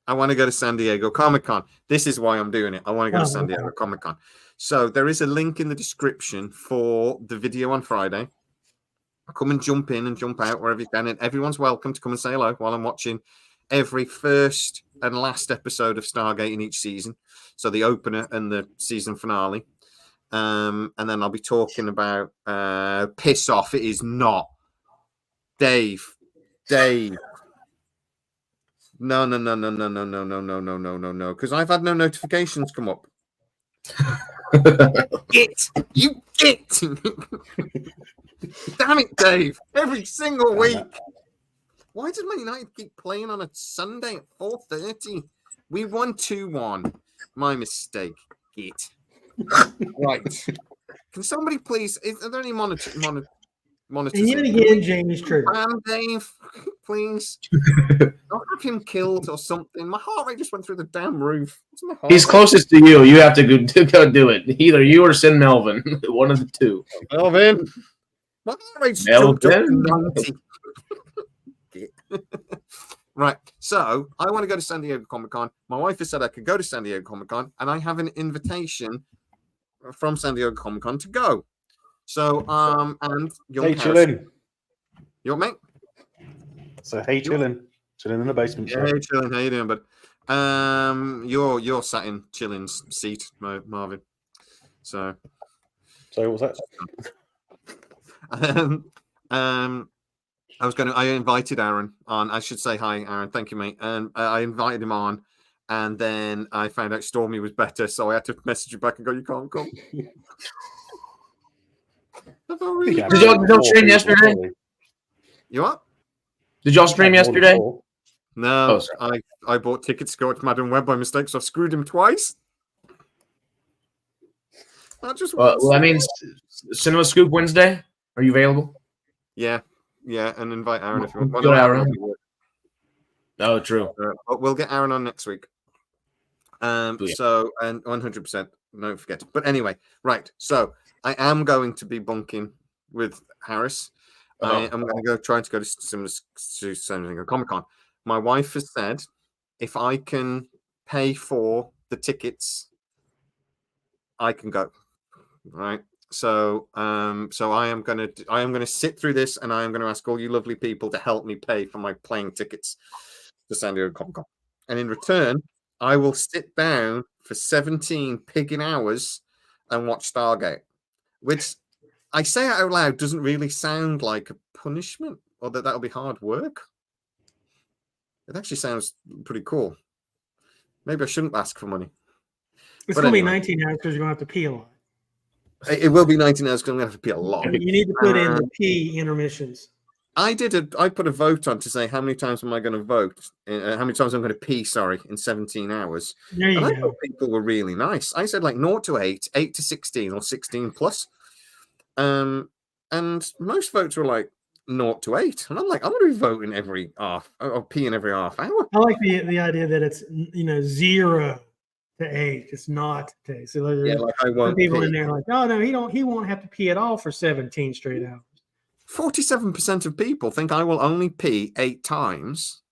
I want to go to San Diego Comic-Con. This is why I'm doing it. I want to go to San okay. Diego Comic-Con. So there is a link in the description for the video on Friday. Come and jump in and jump out wherever you can. And everyone's welcome to come and say hello while I'm watching every first and last episode of Stargate in each season. So the opener and the season finale. And then I'll be talking about piss off. It is not. Dave. No. Because I've had no notifications come up. You get. Damn it, Dave. Every single week. Why does Man United keep playing on a Sunday at 4:30? We won 2-1. My mistake. Git. Right. Can somebody please? Are there any monitors? And yet again, Jamie's trigger. Dave, please. I'll have him killed or something. My heart rate just went through the damn roof. He's closest to you. You have to go do it. Either you or send Melvin. One of the two. Melvin. My heart rate's jumped up to 90. Right. So I want to go to San Diego Comic-Con. My wife has said I could go to San Diego Comic-Con, and I have an invitation from San Diego Comic-Con to go. So, and hey, chillin'. You what, mate? So, hey, chillin'. Chillin' in the basement. Yeah, hey, chillin'. How you doing, bud? You're sat in chilling's seat, Marvin. So what was that? I invited Aaron on. I should say hi, Aaron. Thank you, mate. And I invited him on, and then I found out Stormy was better, so I had to message you back and go, "You can't come." Did y'all stream yesterday? You what? Did y'all stream yesterday? No, I bought tickets to go to Madam Webb by mistake, so I screwed him twice. I mean, Cinema Scoop Wednesday. Are you available? Yeah, and invite Aaron if you want. Go Aaron. Oh, true. But we'll get Aaron on next week. So, and 100%, don't forget. But anyway, right. So I am going to be bunking with Harris. I am going to try to go to San Diego Comic-Con. My wife has said if I can pay for the tickets, I can go. Right. So I am going to sit through this, and I am going to ask all you lovely people to help me pay for my plane tickets to San Diego Comic-Con. And in return, I will sit down for 17 pigging hours and watch Stargate, which I say out loud doesn't really sound like a punishment, or that'll be hard work. It actually sounds pretty cool. Maybe I shouldn't ask for money. It's going to be 19 hours because you're going to have to pee a lot. It will be 19 hours because I'm going to have to pee a lot. You need to put in the pee intermissions. I put a vote on to say how many times am I going to vote? How many times I'm going to pee? In 17 hours. There you go. I thought people were really nice. I said like 0 to 8, 8 to 16, or 16 plus. And most votes were like 0 to 8, and I'm like, I'm going to be voting every half, or peeing every half hour. I like the idea that it's 0 to 8. It's not to 8. So like I won't. People in there like, oh no, he won't have to pee at all for 17 straight hours. 47% of people think I will only pee 8 times.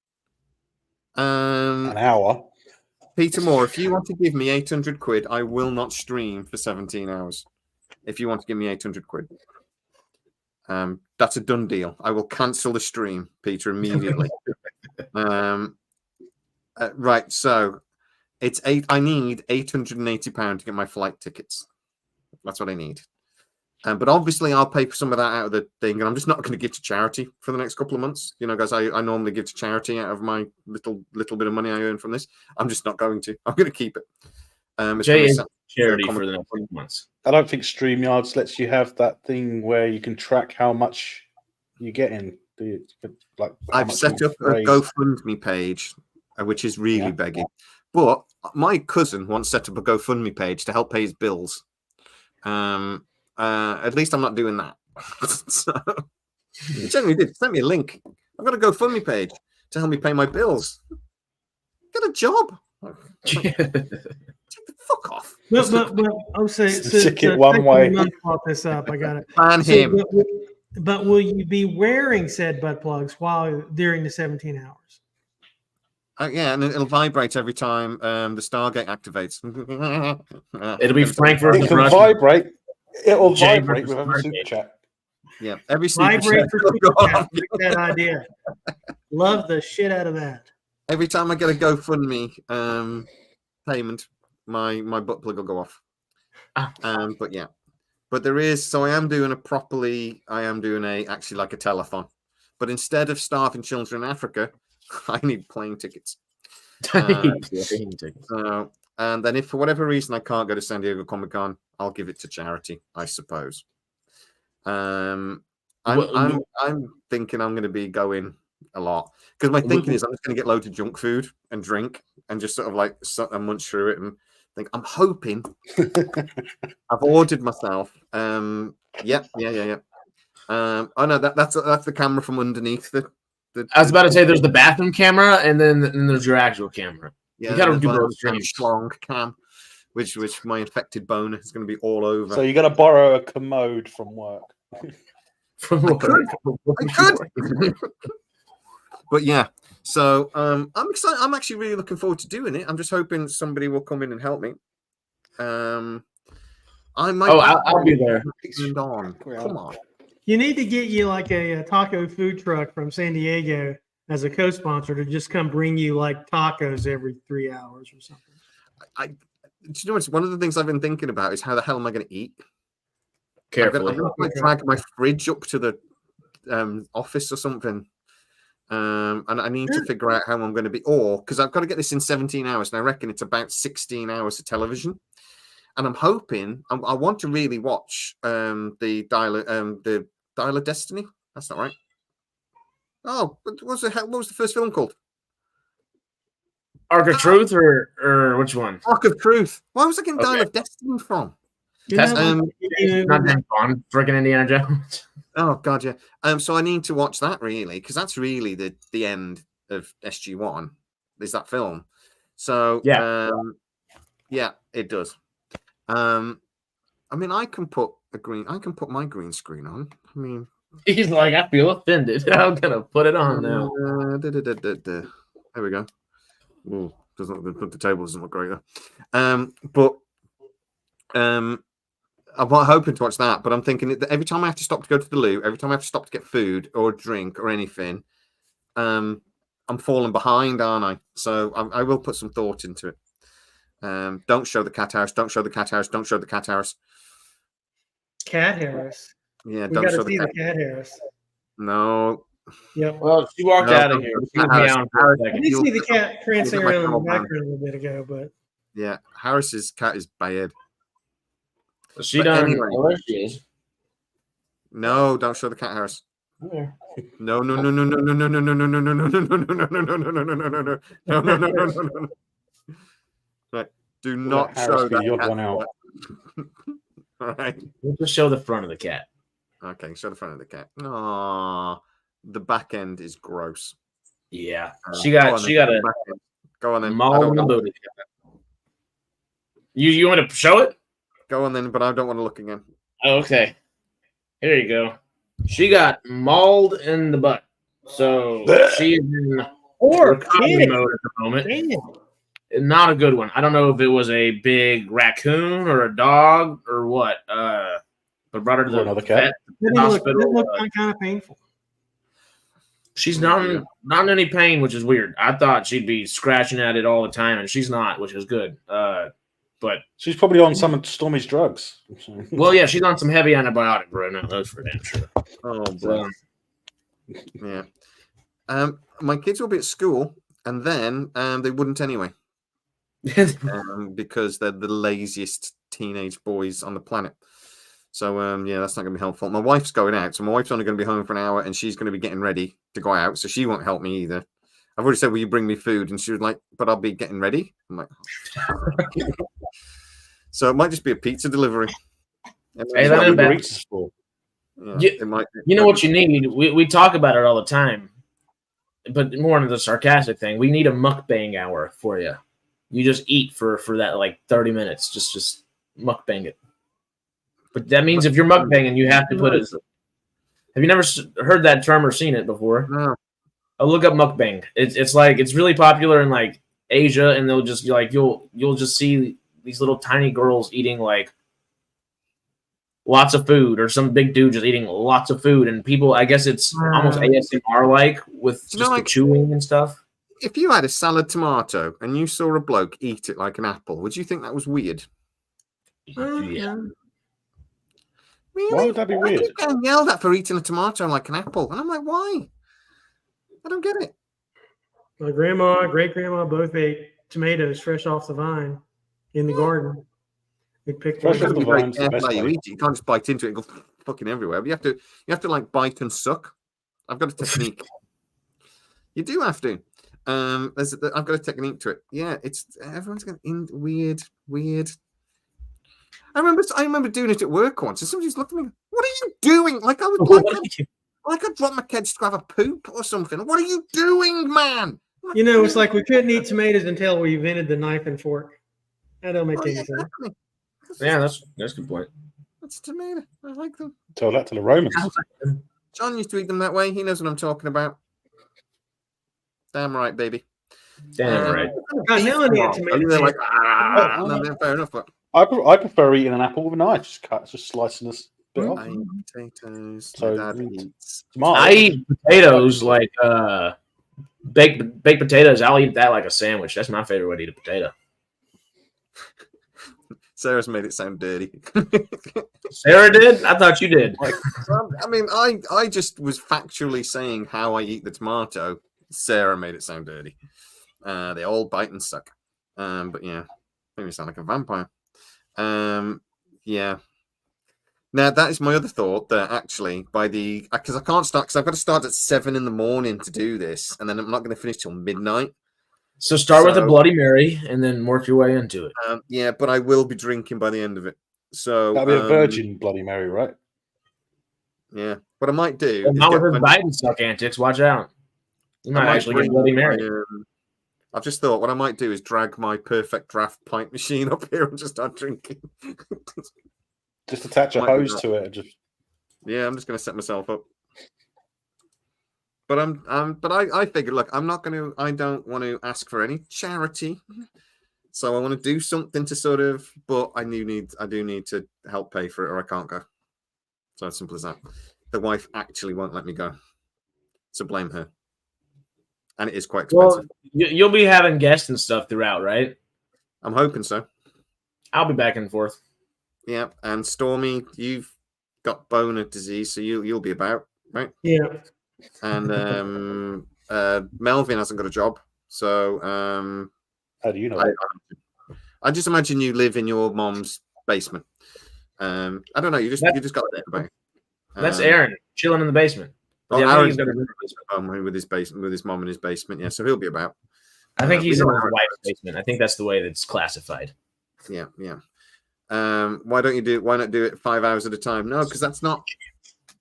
An hour. Peter Moore, if you want to give me 800 quid, I will not stream for 17 hours. If you want to give me 800 quid. That's a done deal. I will cancel the stream, Peter, immediately. Right, so it's I need £880 to get my flight tickets. That's what I need. But obviously, I'll pay for some of that out of the thing, and I'm just not going to give to charity for the next couple of months. Guys, I normally give to charity out of my little bit of money I earn from this. I'm just not going to. I'm going to keep it. Jay is charity for the next few months. I don't think StreamYards lets you have that thing where you can track how much you get in. I've set up a GoFundMe page, which is really begging. But my cousin once set up a GoFundMe page to help pay his bills. At least I'm not doing that. So, he generally did. Send me a link. I've got a GoFundMe page to help me pay my bills. Get a job. Take the fuck off. But I'll say Stick it one way. Brought this up. I got it. Ban him. But will you be wearing said butt plugs while during the 17 hours? Yeah, and it'll vibrate every time the Stargate activates. It'll be Frank It versus can Russia. vibrate. It'll Jay vibrate versus with every super Stargate. chat. Yeah, every super Vibrate chat for will super go chat. on. Like that idea. Love the shit out of that. Every time I get a GoFundMe payment, my butt plug will go off. But yeah, but there is. So I am doing actually like a telethon, but instead of starving children in Africa, I need plane tickets. So, and then if for whatever reason I can't go to San Diego Comic-Con, I'll give it to charity, I suppose. I'm thinking I'm going to be going a lot because my thinking is I'm just going to get loads of junk food and drink and just sort of like munch through it and think. I'm hoping. I've ordered myself. Yeah. Oh no, that's the camera from underneath the. I was about to say there's the bathroom camera and then there's your actual camera. Yeah, you gotta do my both streams. schlong cam, which my infected boner is going to be all over. So you got to borrow a commode from work. From I could. But yeah, so I'm excited. I'm actually really looking forward to doing it. I'm just hoping somebody will come in and help me. I might. I'll be there. Come on. You need to get you like a taco food truck from San Diego as a co-sponsor to just come bring you like tacos every 3 hours or something. Do you know what's one of the things I've been thinking about is how the hell am I going to eat? Carefully. I'm going to drag my fridge up to the office or something. And I need to figure out how I'm going to be, because I've got to get this in 17 hours, and I reckon it's about 16 hours of television. And I'm hoping I want to really watch the Dial of Destiny. That's not right. Oh, what was the first film called? Arc of Truth or which one? Arc of Truth. Why was I getting Dial of Destiny from? That's not James Bond, freaking Indiana Jones. Oh God, yeah. So I need to watch that really because that's really the end of SG1. Is that film? So yeah, it does. I mean, I can put my green screen on. I mean, he's like, I feel offended. I'm gonna put it on now. There we go. Ooh, the table doesn't look great though. I'm hoping to watch that, but I'm thinking that every time I have to stop to go to the loo, every time I have to stop to get food or a drink or anything, I'm falling behind, aren't I? So I will put some thought into it. Don't show the cat house. Don't show the cat house. Don't show the cat house. Cat house. Yeah, we don't show see the cat house. No. Yep. Well, she walked out of here. She was down for a I second. did see the cat prancing around in the background a little bit ago, but yeah, Harris's cat is bad. She done. Anyway. Oh, there she is. No, don't show the cat house. Yeah. No. Right. Do not show that the cat. one out. All right. We'll just show the front of the cat. Okay, show the front of the cat. Oh, the back end is gross. Yeah, she got a go on then. mauled in the booty. You want to show it? Go on then, but I don't want to look again. Okay, here you go. She got mauled in the butt, so she's in recovery mode at the moment. Damn. Not a good one. I don't know if it was a big raccoon or a dog or what. But brought her to the vet hospital. It looked kind of painful. She's not in any pain, which is weird. I thought she'd be scratching at it all the time, and she's not, which is good. But she's probably on some of Stormy's drugs. Well, yeah, she's on some heavy antibiotic, bro. No, that's for damn sure. Oh, boy. Yeah. My kids will be at school, and then they wouldn't anyway. Because they're the laziest teenage boys on the planet. So, yeah, that's not going to be helpful. My wife's going out, so my wife's only going to be home for an hour, and she's going to be getting ready to go out, so she won't help me either. I've already said, will you bring me food? And she was like, but I'll be getting ready. I'm like, so it might just be a pizza delivery. Hey, that ain't bad. It might be. You know what you need? We talk about it all the time, but more into the sarcastic thing. We need a mukbang hour for you. You just eat for that like 30 minutes. Just mukbang it. But that means if you're mukbanging, you have to put it. Have you never heard that term or seen it before? No. I'll look up mukbang. It's like it's really popular in like Asia, and they'll just like you'll just see these little tiny girls eating like lots of food, or some big dude just eating lots of food, and people. I guess it's almost ASMR like with just the chewing and stuff. If you had a salad tomato and you saw a bloke eat it like an apple, would you think that was weird? Yeah. Really? Why would that be weird? I keep getting yelled at for eating a tomato like an apple, and I'm like, why? I don't get it. My grandma, great grandma both ate tomatoes fresh off the vine in the garden. We picked Fresh one. off the Be very vine's the careful best how you way. eat it. You can't just bite into it and go fucking everywhere. But you have to like bite and suck. I've got a technique. You do have to. I've got a technique to it. Yeah, it's everyone's got weird. I remember doing it at work once, and somebody just looked at me. What are you doing? Like I would like I dropped my kids to have a poop or something. What are you doing, man? You know, it's like we couldn't eat tomatoes until we invented the knife and fork. That don't make any sense. Exactly. Yeah, that's a good point. That's a tomato. I like them. Tell that to the Romans. John used to eat them that way. He knows what I'm talking about. Damn right, baby. Damn right. God, now I need a tomato. They're like, fair enough. But I prefer eating an apple with a knife, just slicing this bit off. I eat potatoes. So, My dad eats. I eat potatoes like baked potatoes. I'll eat that like a sandwich. That's my favorite way to eat a potato. Sarah's made it sound dirty. Sarah did? I thought you did. I mean, I just was factually saying how I eat the tomato. Sarah made it sound dirty. They all bite and suck. But yeah, maybe sound like a vampire. Yeah. Now that is my other thought. That actually, because I can't start, because I've got to start at 7 a.m. to do this, and then I'm not going to finish till midnight. So start with a Bloody Mary and then work your way into it. Yeah, but I will be drinking by the end of it. So That'll be a virgin Bloody Mary, right? Yeah, what I might do. Not with her Biden suck antics. Watch out. You might actually get Bloody Mary. I've just thought what I might do is drag my perfect draft pint machine up here and just start drinking. Just attach a hose to it. And just I'm just going to set myself up. But I figured, look, I don't want to ask for any charity. So I want to do something to sort of, but I do need to help pay for it or I can't go. So as simple as that. The wife actually won't let me go. So blame her. And it is quite expensive. Well, you'll be having guests and stuff throughout, right? I'm hoping so. I'll be back and forth. Yeah, and Stormy, you've got boner disease, so you'll be about, right? Yeah. And Melvin hasn't got a job, so how do you know? I just imagine you live in your mom's basement. I don't know. You just got to think about it. That's Aaron chilling in the basement. Aaron's with his mom in his basement. Yeah, so he'll be about. I think he's in his wife's basement. I think that's the way that's classified. Yeah. Why not do it 5 hours at a time? No, because that's not.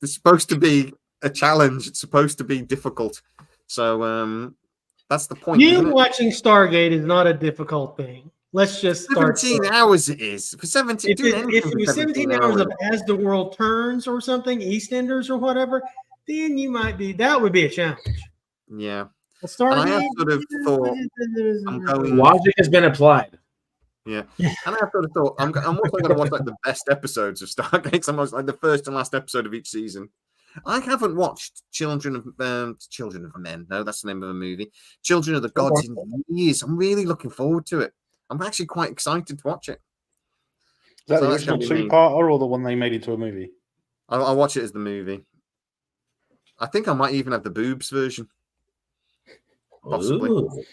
It's supposed to be a challenge. It's supposed to be difficult. So that's the point. You watching Stargate is not a difficult thing. Let's just start. 17 hours it is. For 17. If it was 17 hours of As the World Turns or something, EastEnders or whatever, then that would be a challenge. Yeah. Well, and I have sort of thought logic has been applied. Yeah. And I have sort of thought I'm also going to watch like the best episodes of Stargate. Almost like the first and last episode of each season. I haven't watched Children of Men. No, that's the name of a movie. Children of the Gods in years. I'm really looking forward to it. I'm actually quite excited to watch it. Is that the original two-parter or the one they made into a movie? I'll watch it as the movie. I think I might even have the boobs version. Possibly. Ooh.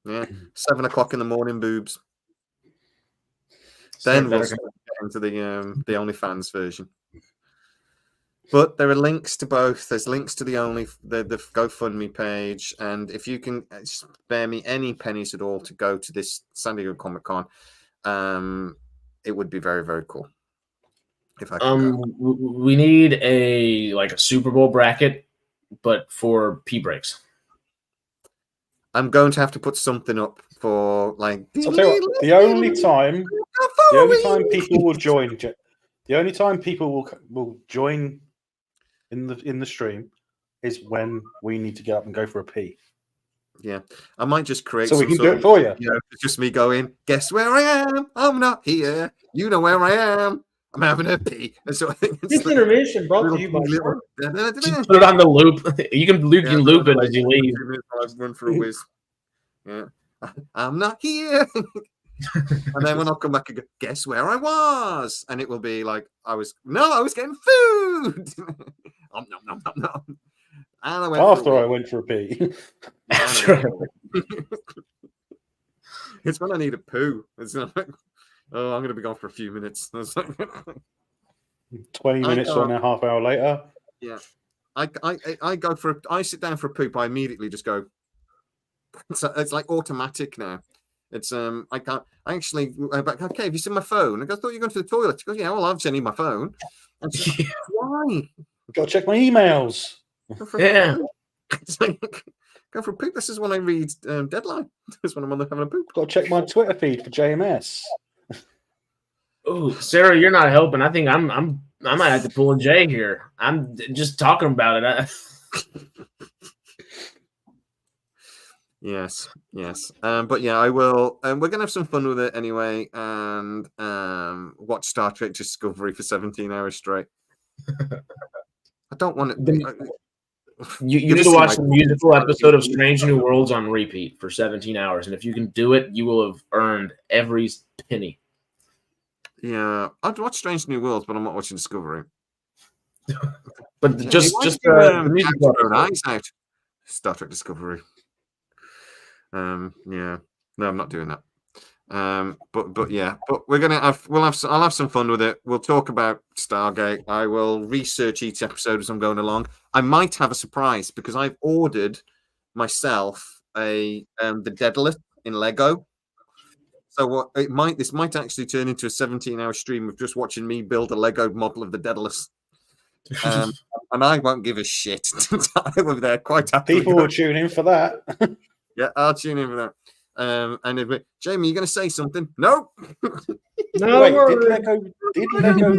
Yeah. 7 o'clock in the morning boobs. Then we'll get into the OnlyFans version. But there are links to both. There's links to the GoFundMe page, and if you can spare me any pennies at all to go to this San Diego Comic-Con, it would be very, very cool. If I can go. We need a Super Bowl bracket, but for pee breaks. I'm going to have to put something up for like. I'll tell you what, the only time people will join, the only time people will join in the stream is when we need to get up and go for a pee. Yeah, I might just create. So we some can do it for you. It's just me going. Guess where I am? I'm not here. You know where I am. I'm having a pee. And so I think This intermission brought to you by. Just put it on the loop. You can loop it as you leave. I've run for a whiz. Yeah, I'm not here. And then when I'll come back and go, guess where I was? And it will be like I was getting food. Nom, nom, nom, nom, nom. And I went for a pee. It's when I need a poo. It's not like, oh, I'm going to be gone for a few minutes. 20 minutes or a half hour later. Yeah, I sit down for a poop. I immediately just go. It's like automatic now. It's I can't. I actually. Okay, have you seen my phone? I thought you were going to the toilet. She goes, yeah. Well, obviously I need my phone. And she's like, why? Got to check my emails. Yeah. It's like, go for a poop. This is when I read Deadline. This is when I'm having a poop. Got to check my Twitter feed for JMS. Oh, Sarah, you're not helping. I think I might have to pull a J here. I'm just talking about it. Yes. But yeah, I will. We're gonna have some fun with it anyway, and watch Star Trek Discovery for 17 hours straight. I don't want it. You need to watch the musical episode of Strange New Worlds on repeat for 17 hours, and if you can do it, you will have earned every penny. Yeah, I'd watch Strange New Worlds, but I'm not watching Discovery. But just the musical eyes out. Star Trek Discovery. Yeah, no, I'm not doing that. But yeah, but I'll have some fun with it. We'll talk about Stargate. I will research each episode as I'm going along. I might have a surprise because I've ordered myself the Daedalus in Lego. So this might actually turn into a 17-hour stream of just watching me build a Lego model of the Daedalus. And I won't give a shit. I will be there quite happy. People will tune in for that. Yeah, I'll tune in for that. And Jamie, you going to say something? No. No. Wait, did Lego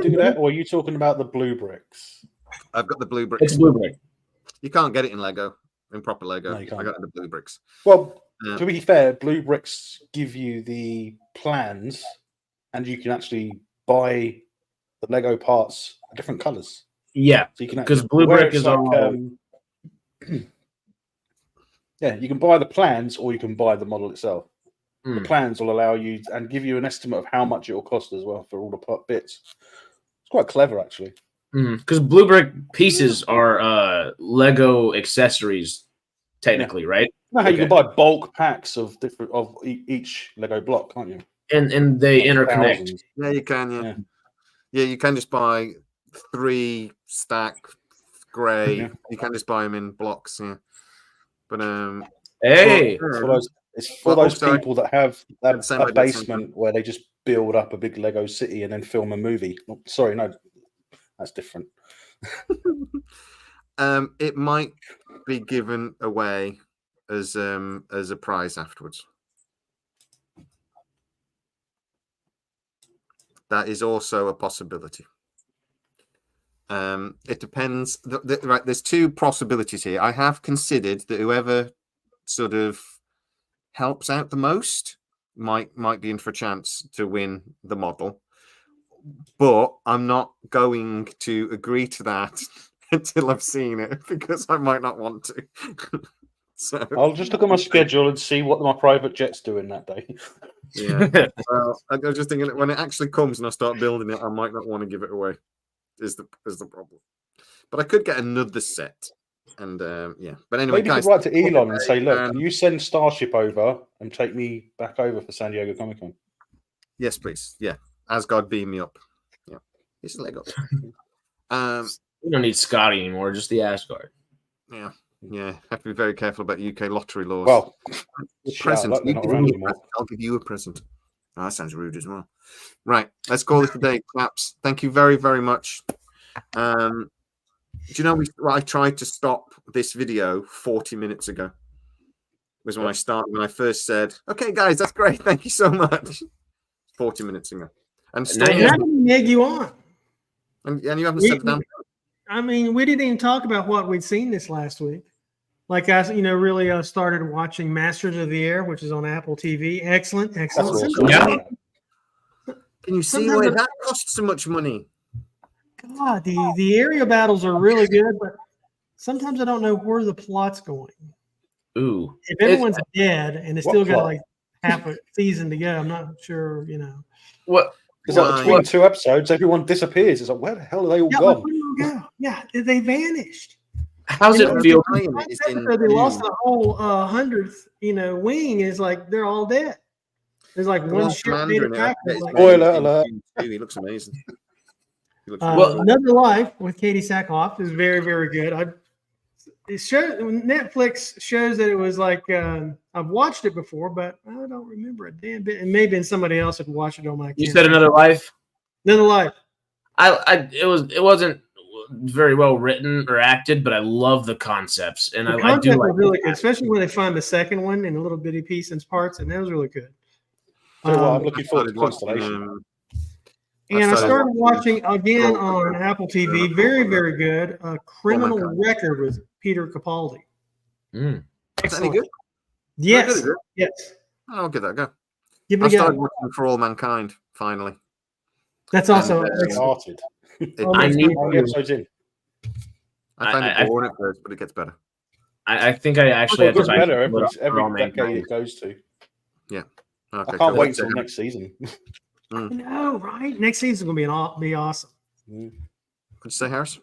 do that, or are you talking about the blue bricks? I've got the blue bricks. It's blue brick. You can't get it in Lego, in proper Lego. No, you can't. I got the blue bricks. Well, to be fair, blue bricks give you the plans, and you can actually buy the Lego parts different colors. Yeah, so you can because blue brick is all. Yeah, you can buy the plans or you can buy the model itself. The plans will allow you and give you an estimate of how much it will cost as well for all the bits. It's quite clever, actually. Because blue brick pieces are Lego accessories, technically, right? You know how you can buy bulk packs of each Lego block, can't you? And they interconnect. Thousands. Yeah, you can. Yeah, you can just buy 3 stack grey. Yeah. You can just buy them in blocks. Yeah. But hey, it's for those people that have a basement where they just build up a big Lego city and then film a movie. Oh, sorry, no, that's different. It might be given away as a prize afterwards. That is also a possibility. It depends. Right, there's 2 possibilities here. I have considered that whoever sort of helps out the most might be in for a chance to win the model, but I'm not going to agree to that until I've seen it because I might not want to. So I'll just look at my schedule and see what my private jet's doing that day. Yeah. Well, I was just thinking that when it actually comes and I start building it, I might not want to give it away. Is the problem, but I could get another set, and yeah. But anyway, maybe guys, you could write to Elon and say, "Look, can you send Starship over and take me back over for San Diego Comic Con?" Yes, please. Yeah, Asgard, beam me up. Yeah, it's a Lego. We don't need Scotty anymore, just the Asgard. Yeah. Have to be very careful about UK lottery laws. Well, present. I'll give you a present. Oh, that sounds rude as well. Right, let's call it a day, chaps. Thank you very, very much. Do you know I tried to stop this video 40 minutes ago? was when I first said, "Okay, guys, that's great. Thank you so much." 40 minutes ago, and Now And you I have- didn't egg you on. and you haven't said the damn. I mean, we didn't even talk about what we'd seen this last week. Like I, really started watching Masters of the Air, which is on Apple TV. Excellent. That's awesome. Yeah. Can you see Sometimes why I- that costs so much money? God, the area battles are really good, but sometimes I don't know where the plot's going. Ooh. If everyone's dead and it's What still got plot? like half a season to go, I'm not sure. What? It's like Right. between 2 episodes, everyone disappears. It's like, where the hell are they all Yeah, gone? where did they go? Yeah, they vanished. How's You it know, feel? Playing it Last is in episode, they lost June. the whole 100th, wing. Is like they're all dead. There's like The one one ship commander made in it it, back. I bet Like, it's Spoiler in alert. June too. He looks amazing. He looks Well, really Another Life with Katie Sackhoff is very, very good. Netflix shows that it was like I've watched it before, but I don't remember a damn bit. And maybe somebody else had watched it on my. You account. said Another Life. Another Life. It wasn't very well written or acted, but I love the concepts, and The I do concept like was really good, especially when they find the second one in a little bitty piece and parts, and that was really good. Tell you what, I'm Um, looking forward to started Constellation. watching, And I started watching watching again Scroll. on Apple TV. Very, very good. Criminal Mankind. Record with Peter Capaldi. Mm. Is that any good? Yes. Very good, is it? Yes. I'll give that a go. Give I it a started go. watching For All Mankind finally. That's also And, excellent. Started. I need How many to. episodes in? I find it I- boring at first, but it gets better. I think I actually It have to gets buy better some every All decade Mankind. it goes to. Okay, I can't cool. wait until next season. I know, right? Next season's gonna be awesome. Could you say, Harris?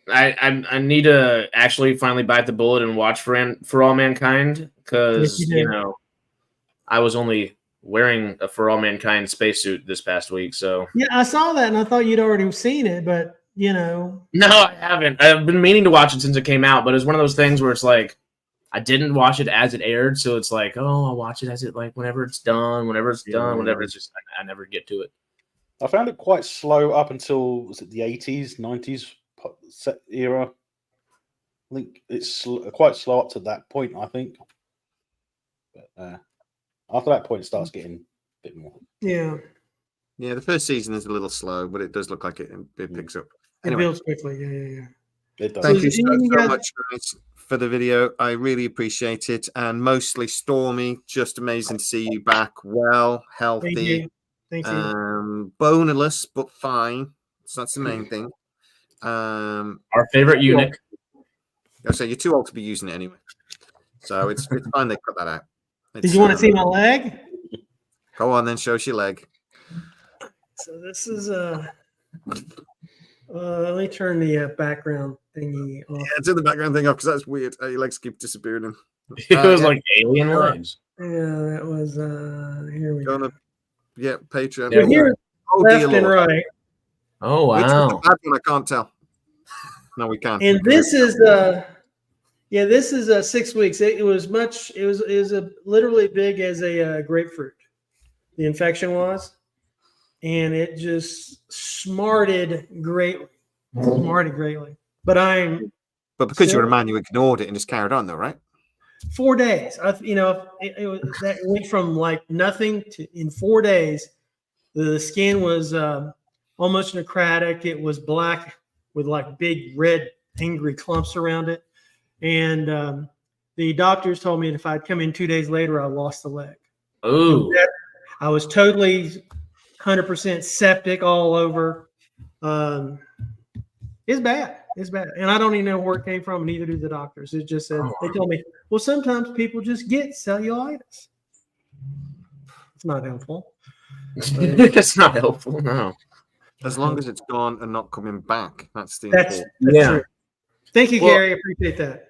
I need to actually finally bite the bullet and watch For All Mankind because Yes, you do. I was only wearing a For All Mankind spacesuit this past week, so Yeah, I saw that and I thought you'd already seen it, but no, I haven't. I've been meaning to watch it since it came out, but it's one of those things where it's like I didn't watch it as it aired, so it's like, oh, I'll watch it as it whenever it's done, whenever it's just I never get to it. I found it quite slow up until was it the 80s, 90s set era. I think it's quite slow up to that point, I think. But after that point, it starts getting a bit more. yeah, Yeah, the first season is a little slow, but it does look like it picks up. it Anyway, builds quickly. Yeah. It does. thank So you is any of you so guys- much, guys, for the video. I really appreciate it. And mostly Stormy, just amazing to see you back, well, Thank healthy, you. Thank you. bonerless, but fine. So that's the main thing. Our favorite eunuch. I say you're too old to be using it anyway. So it's fine they cut that out. Did you want to see my leg? Go on then, show us your leg. So this is let me turn the background thingy off. Yeah, turn the background thing off because that's weird. Your legs keep disappearing. It was yeah. like alien legs. Yeah, that was here we Go on go. yeah, Patreon. There So we here's Oh, dear left and Lord. right. Oh Which one's the wow! bad one? I can't tell. No, we can't. And this is this is 6 weeks. It was literally big as a grapefruit. The infection was, and it just smarted greatly. But But because you're a man, you ignored it and just carried on, though, right? 4 days. That went from like nothing to in 4 days. The skin was almost necrotic. It was black with like big red angry clumps around it. And the doctors told me if I'd come in 2 days later, I lost the leg. Ooh, I was totally 100% septic all over. It's bad. It's bad. And I don't even know where it came from, neither do the doctors. It just said, they told me, well, sometimes people just get cellulitis. It's not helpful. it's not helpful. No. As long as it's gone and not coming back, that's the That's important. true. Thank you, Well- Gary. I appreciate that.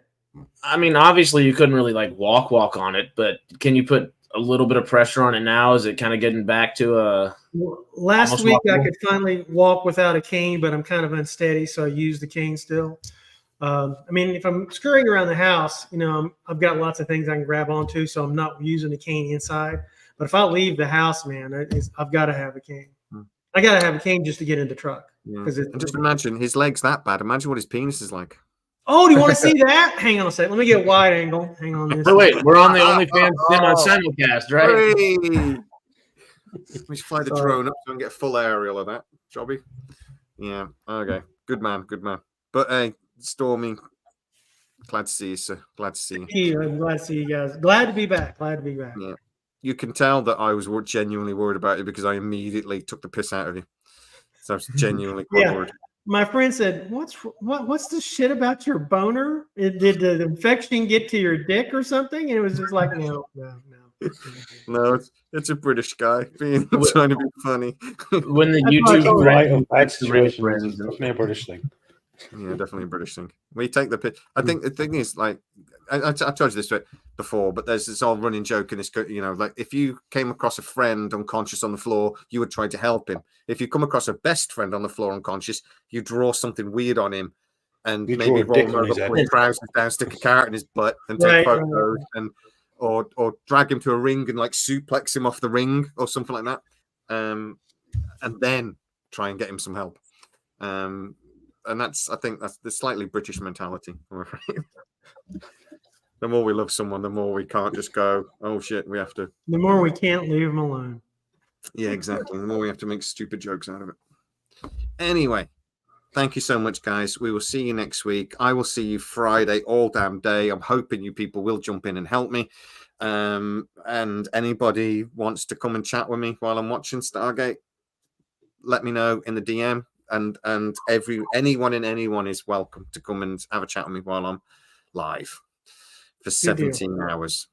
I mean, obviously, you couldn't really like walk on it, but can you put a little bit of pressure on it now? Is it kind of getting back to a? Last Almost week, I walkable. could finally walk without a cane, but I'm kind of unsteady, so I use the cane still. I mean, if I'm scurrying around the house, I've got lots of things I can grab onto, so I'm not using the cane inside. But if I leave the house, man, I've got to have a cane. I got to have a cane just to get in the truck. Yeah. 'Cause And just imagine his leg's that bad. Imagine what his penis is like. Oh, do you want to see that? Hang on a second. Let me get a wide angle. Hang on this. Oh, wait, we're on the OnlyFans simulcast, right? Hey. We should fly the drone up so we can get a full aerial of that. Jobby. Yeah. Okay. Good man. Good man. But hey, Stormy, glad to see you, sir. Glad to see you. Thank you. I'm glad to see you guys. Glad to be back. Glad to be back. Yeah. You can tell that I was genuinely worried about you because I immediately took the piss out of you. So I was genuinely quite worried. My friend said, "What's the shit about your boner? Did the infection get to your dick or something?" And it was just like, no. No, it's a British guy being trying to be funny. When the That's YouTube Right, friends, bad the Reddit situations. friends, It's definitely a British thing. Yeah, definitely a British thing. We take the piss. I think the thing is, like, I've told you this before, but there's this old running joke in this, like if you came across a friend unconscious on the floor, you would try to help him. If you come across a best friend on the floor unconscious, you draw something weird on him and maybe roll him over, pull his trousers down, stick a carrot in his butt, and take photos, and or drag him to a ring and like suplex him off the ring or something like that, and then try and get him some help. And I think that's the slightly British mentality, I'm afraid. The more we love someone, the more we can't just go, oh shit, we have to. The more we can't leave them alone. Yeah, exactly. The more we have to make stupid jokes out of it. Anyway, thank you so much, guys. We will see you next week. I will see you Friday all damn day. I'm hoping you people will jump in and help me. And anybody wants to come and chat with me while I'm watching Stargate, let me know in the DM. And anyone is welcome to come and have a chat with me while I'm live for 17 hours.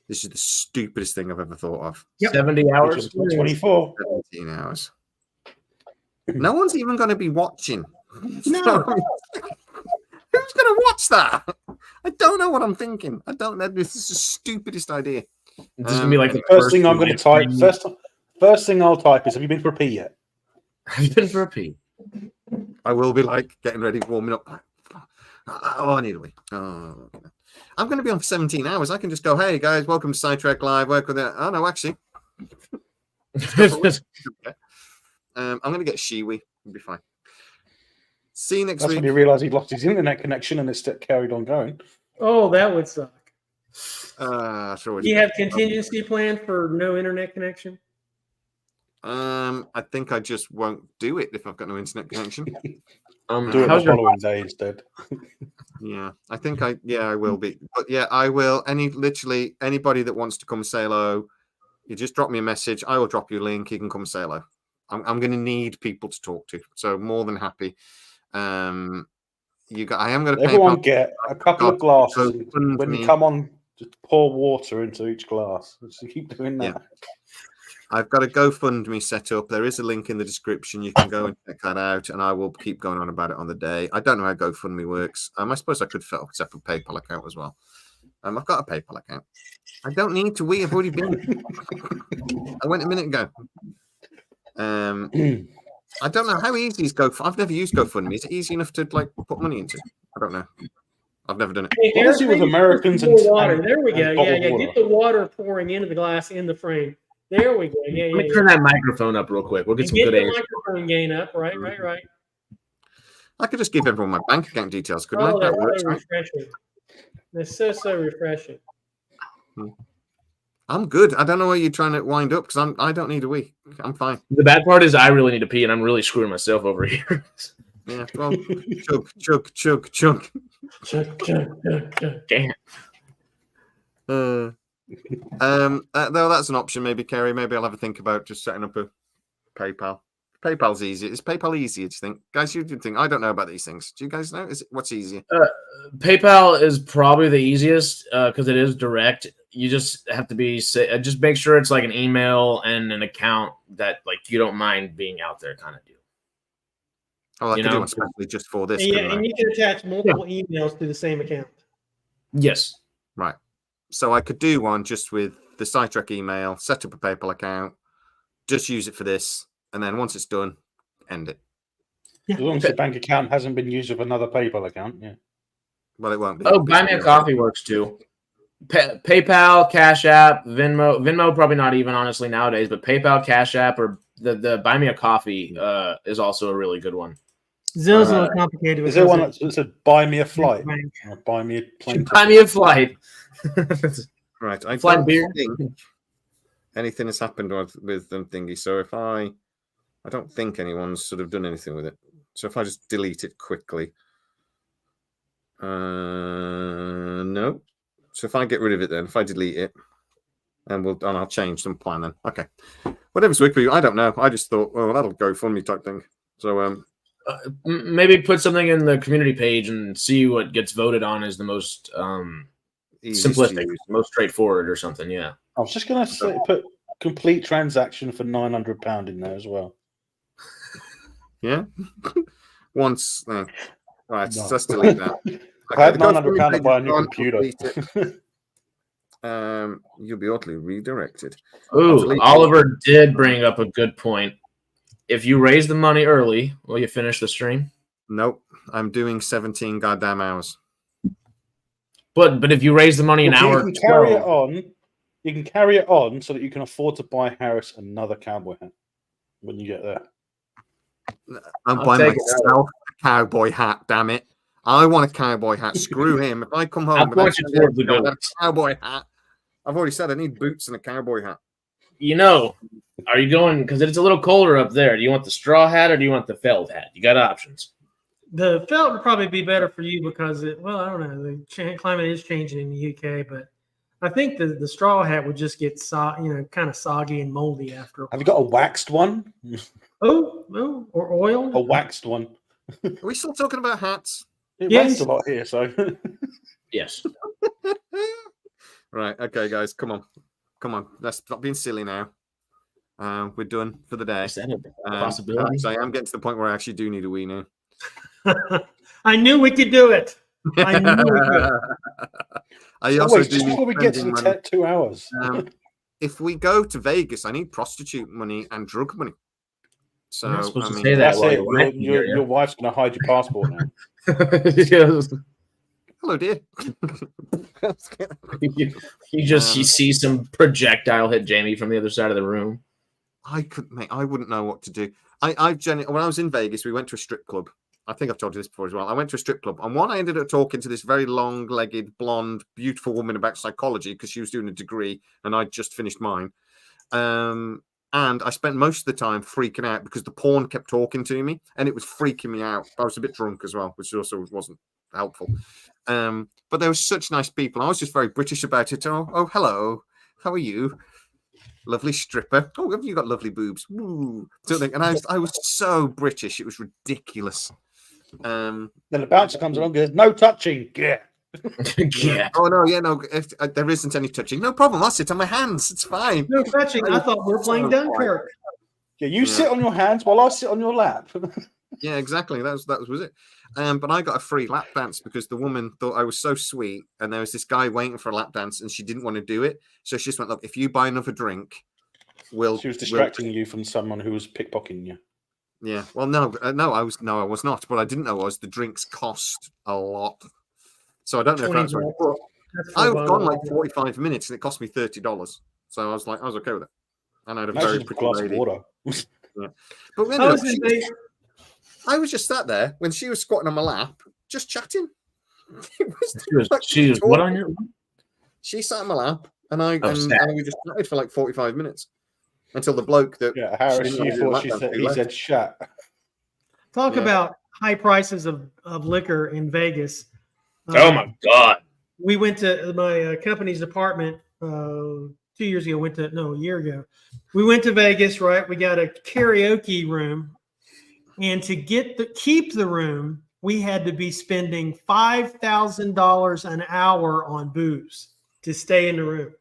This is the stupidest thing I've ever thought of. 70 hours? 24. 17 hours. No one's even going to be watching. No. Who's going to watch that? I don't know what I'm thinking. I don't know. This is the stupidest idea. This is going to be like the first thing I'm going to type. First thing I'll type is, have you been for a pee yet? Have you been for a pee? I will be like getting ready, warming up. Oh, I need a wee. Oh, okay. I'm going to be on for 17 hours. I can just go, hey guys, welcome to Scitrek Live. Work with it. Oh no, actually, I'm going to get Shiwi. It'll be fine. See you next week. That's when he realised he'd lost his internet connection and it's carried on going. Oh, that would suck. Sure. Do you have contingency plan for no internet connection? I think I just won't do it if I've got no internet connection. Do it the following day instead. Yeah, I think I will be. But yeah, I will. Literally anybody that wants to come say hello, you just drop me a message. I will drop you a link. You can come say hello. I'm going to need people to talk to, so more than happy. I am going to. Everyone get a couple of glasses. When you come on, just pour water into each glass. So keep doing that. Yeah. I've got a GoFundMe set up. There is a link in the description. You can go and check that out, and I will keep going on about it on the day. I don't know how GoFundMe works. I suppose I could set up a PayPal account as well. I've got a PayPal account. I don't need to. I've already been. I went a minute ago. I don't know how easy is GoFundMe. I've never used GoFundMe. Is it easy enough to like put money into? I don't know. I've never done it. Hey, Honestly, with Americans and water. There we go. Yeah. Water. Get the water pouring into the glass in the frame. There we go. Yeah. Let me turn that microphone up real quick. We'll get some good the microphone gain up. Right. I could just give everyone my bank account details, couldn't I? That works, so refreshing. That's so refreshing. I'm good. I don't know why you're trying to wind up because I don't need a wee. I'm fine. The bad part is I really need to pee and I'm really screwing myself over here. Yeah. Well, chug. Damn. Though that's an option, maybe, Kerry. Maybe I'll have a think about just setting up a PayPal. PayPal's easy. Is PayPal easier, do you think? Guys, you think? I don't know about these things. Do you guys know? What's easier? PayPal is probably the easiest because it is direct. You just have to just make sure it's like an email and an account that like you don't mind being out there kind of deal. Oh, I can do one especially just for this. Yeah, and you can attach multiple emails to the same account. Yes. Right. So I could do one just with the Scitrek email, set up a PayPal account, just use it for this, and then once it's done, end it. Yeah. As long as the bank account hasn't been used with another PayPal account, yeah. Well, it won't be. Oh, Buy Me a Coffee works too. PayPal, Cash App, Venmo probably not even honestly nowadays, but PayPal, Cash App, or the Buy Me a Coffee is also a really good one. Zill's a little complicated. Is there one that said "Buy me a flight"? Or "Buy me a plane"? Buy me a flight. Right. I Flight don't beer. think anything has happened with them thingy. So if I don't think anyone's sort of done anything with it. So if I just delete it quickly. No. So if I get rid of it, then if I delete it, and I'll change some plan then. Okay. Whatever's with you, I don't know. I just thought, well, that'll go for me type thing. So maybe put something in the community page and see what gets voted on as the most simplistic, most straightforward, or something. Yeah. I was just going to say, put complete transaction for £900 in there as well. Yeah. Once. Right. No. Let's delete that. Okay, I had £900 to buy a new computer. You'll be oddly redirected. Ooh, Oliver did bring up a good point. If you raise the money early, will you finish the stream? Nope. I'm doing 17 goddamn hours. But if you raise the money an hour, you can carry it on. You can carry it on so that you can afford to buy Harris another cowboy hat when you get there. I'm buying myself a cowboy hat, damn it. I want a cowboy hat. Screw him. If I come home with a cowboy hat, I've already said I need boots and a cowboy hat. You know, are you going, because it's a little colder up there, do you want the straw hat or do you want the felt hat? You got options. The felt would probably be better for you because I don't know. The climate is changing in the UK, but I think the straw hat would just get kind of soggy and moldy after. Have you got a waxed one? Oh, or oil? A waxed one. Are we still talking about hats? It rains a lot here, so. Yes. Right. Okay, guys, come on. Let's stop being silly now. We're done for the day. Is that a possibility? So I am getting to the point where I actually do need a wee now. I knew we could do it. I knew we could. Just before we get to the 2 hours. If we go to Vegas, I need prostitute money and drug money. So You're not supposed to mean, say that. That's it. Your wife's going to hide your passport now. Yes. Hello, dear. You see some projectile hit Jamie from the other side of the room. I wouldn't know what to do. When I was in Vegas, we went to a strip club. I think I've told you this before as well. I went to a strip club, and I ended up talking to this very long-legged, blonde, beautiful woman about psychology because she was doing a degree, and I'd just finished mine. And I spent most of the time freaking out because the porn kept talking to me, and it was freaking me out. I was a bit drunk as well, which also wasn't helpful. But they were such nice people. I was just very British about it. Oh, hello. How are you? Lovely stripper. Oh, have you got lovely boobs? Woo. And I was so British. It was ridiculous. Then the bouncer comes along and goes, no touching. Yeah. Yeah. Oh, no, yeah, no. If there isn't any touching, no problem. I'll sit on my hands. It's fine. No touching. I thought we were playing Dunkirk. Yeah, you sit on your hands while I sit on your lap. Yeah, exactly. That was it. But I got a free lap dance because the woman thought I was so sweet, and there was this guy waiting for a lap dance, and she didn't want to do it. So she just went, "Look, if you buy another drink, She was distracting you from someone who was pickpocketing you. Yeah. Well, no, I was not. What I didn't know was the drinks cost a lot. So I don't know if that's right. I was gone like 45 minutes, and it cost me $30. So I was okay with it. And I had a very pretty glass lady. of water. Yeah. But when I was just sat there when she was squatting on my lap, just chatting. She was what on your? She sat on my lap, and we just chatted for like 45 minutes until the bloke that Harris. He said "Shat." Talk about high prices of liquor in Vegas. Oh my God! We went to my company's apartment 2 years ago. A year ago. We went to Vegas. Right, we got a karaoke room. And to keep the room, we had to be spending $5,000 an hour on booze to stay in the room.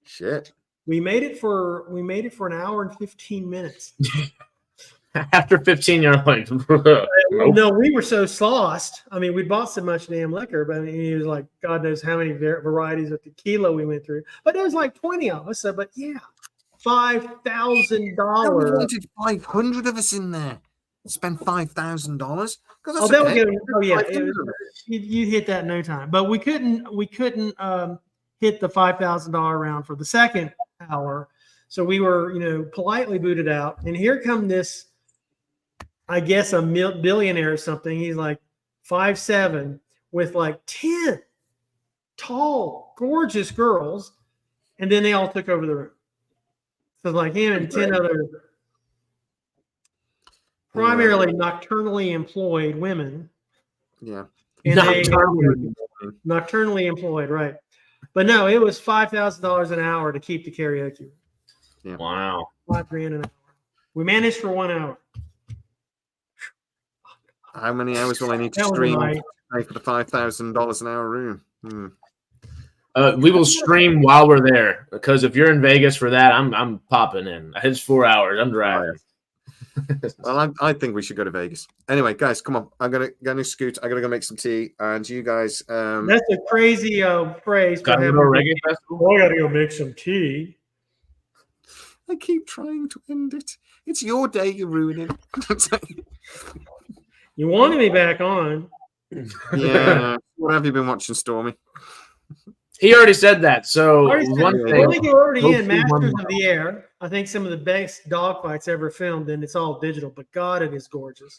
Shit. We made it for an hour and 15 minutes. After 15, you're like, nope. No, we were so sauced. I mean, we bought so much damn liquor, but I mean, it was like God knows how many varieties of tequila we went through. But there was like 20 of us. But yeah, $5,000. We wanted 500 of us in there. Spend $5,000. You hit that in no time. But we couldn't hit the $5,000 round for the second hour, so we were politely booted out. And here come this I guess a billionaire or something. He's like 5'7" with like 10 tall, gorgeous girls, and then they all took over the room. So like him and 10 other primarily nocturnally employed women. Yeah. And nocturnally employed, right. But no, it was $5,000 an hour to keep the karaoke room. Yeah. Wow. $5,000 an hour. We managed for 1 hour. How many hours will I need to stream to pay for the $5,000 an hour room? We will stream while we're there, because if you're in Vegas for that, I'm popping in. It's 4 hours. I'm driving. Well, I think we should go to Vegas. Anyway, guys, come on. I'm gonna scoot. I gotta go make some tea, and you guys. That's a crazy phrase. Got to go reggae festival. I gotta go make some tea. I keep trying to end it. It's your day. You're ruining it. You wanted me back on. Yeah. What have you been watching, Stormy? He already said that. So one thing. I think you're already in Masters of the Air. I think some of the best dogfights ever filmed, and it's all digital. But God, it is gorgeous.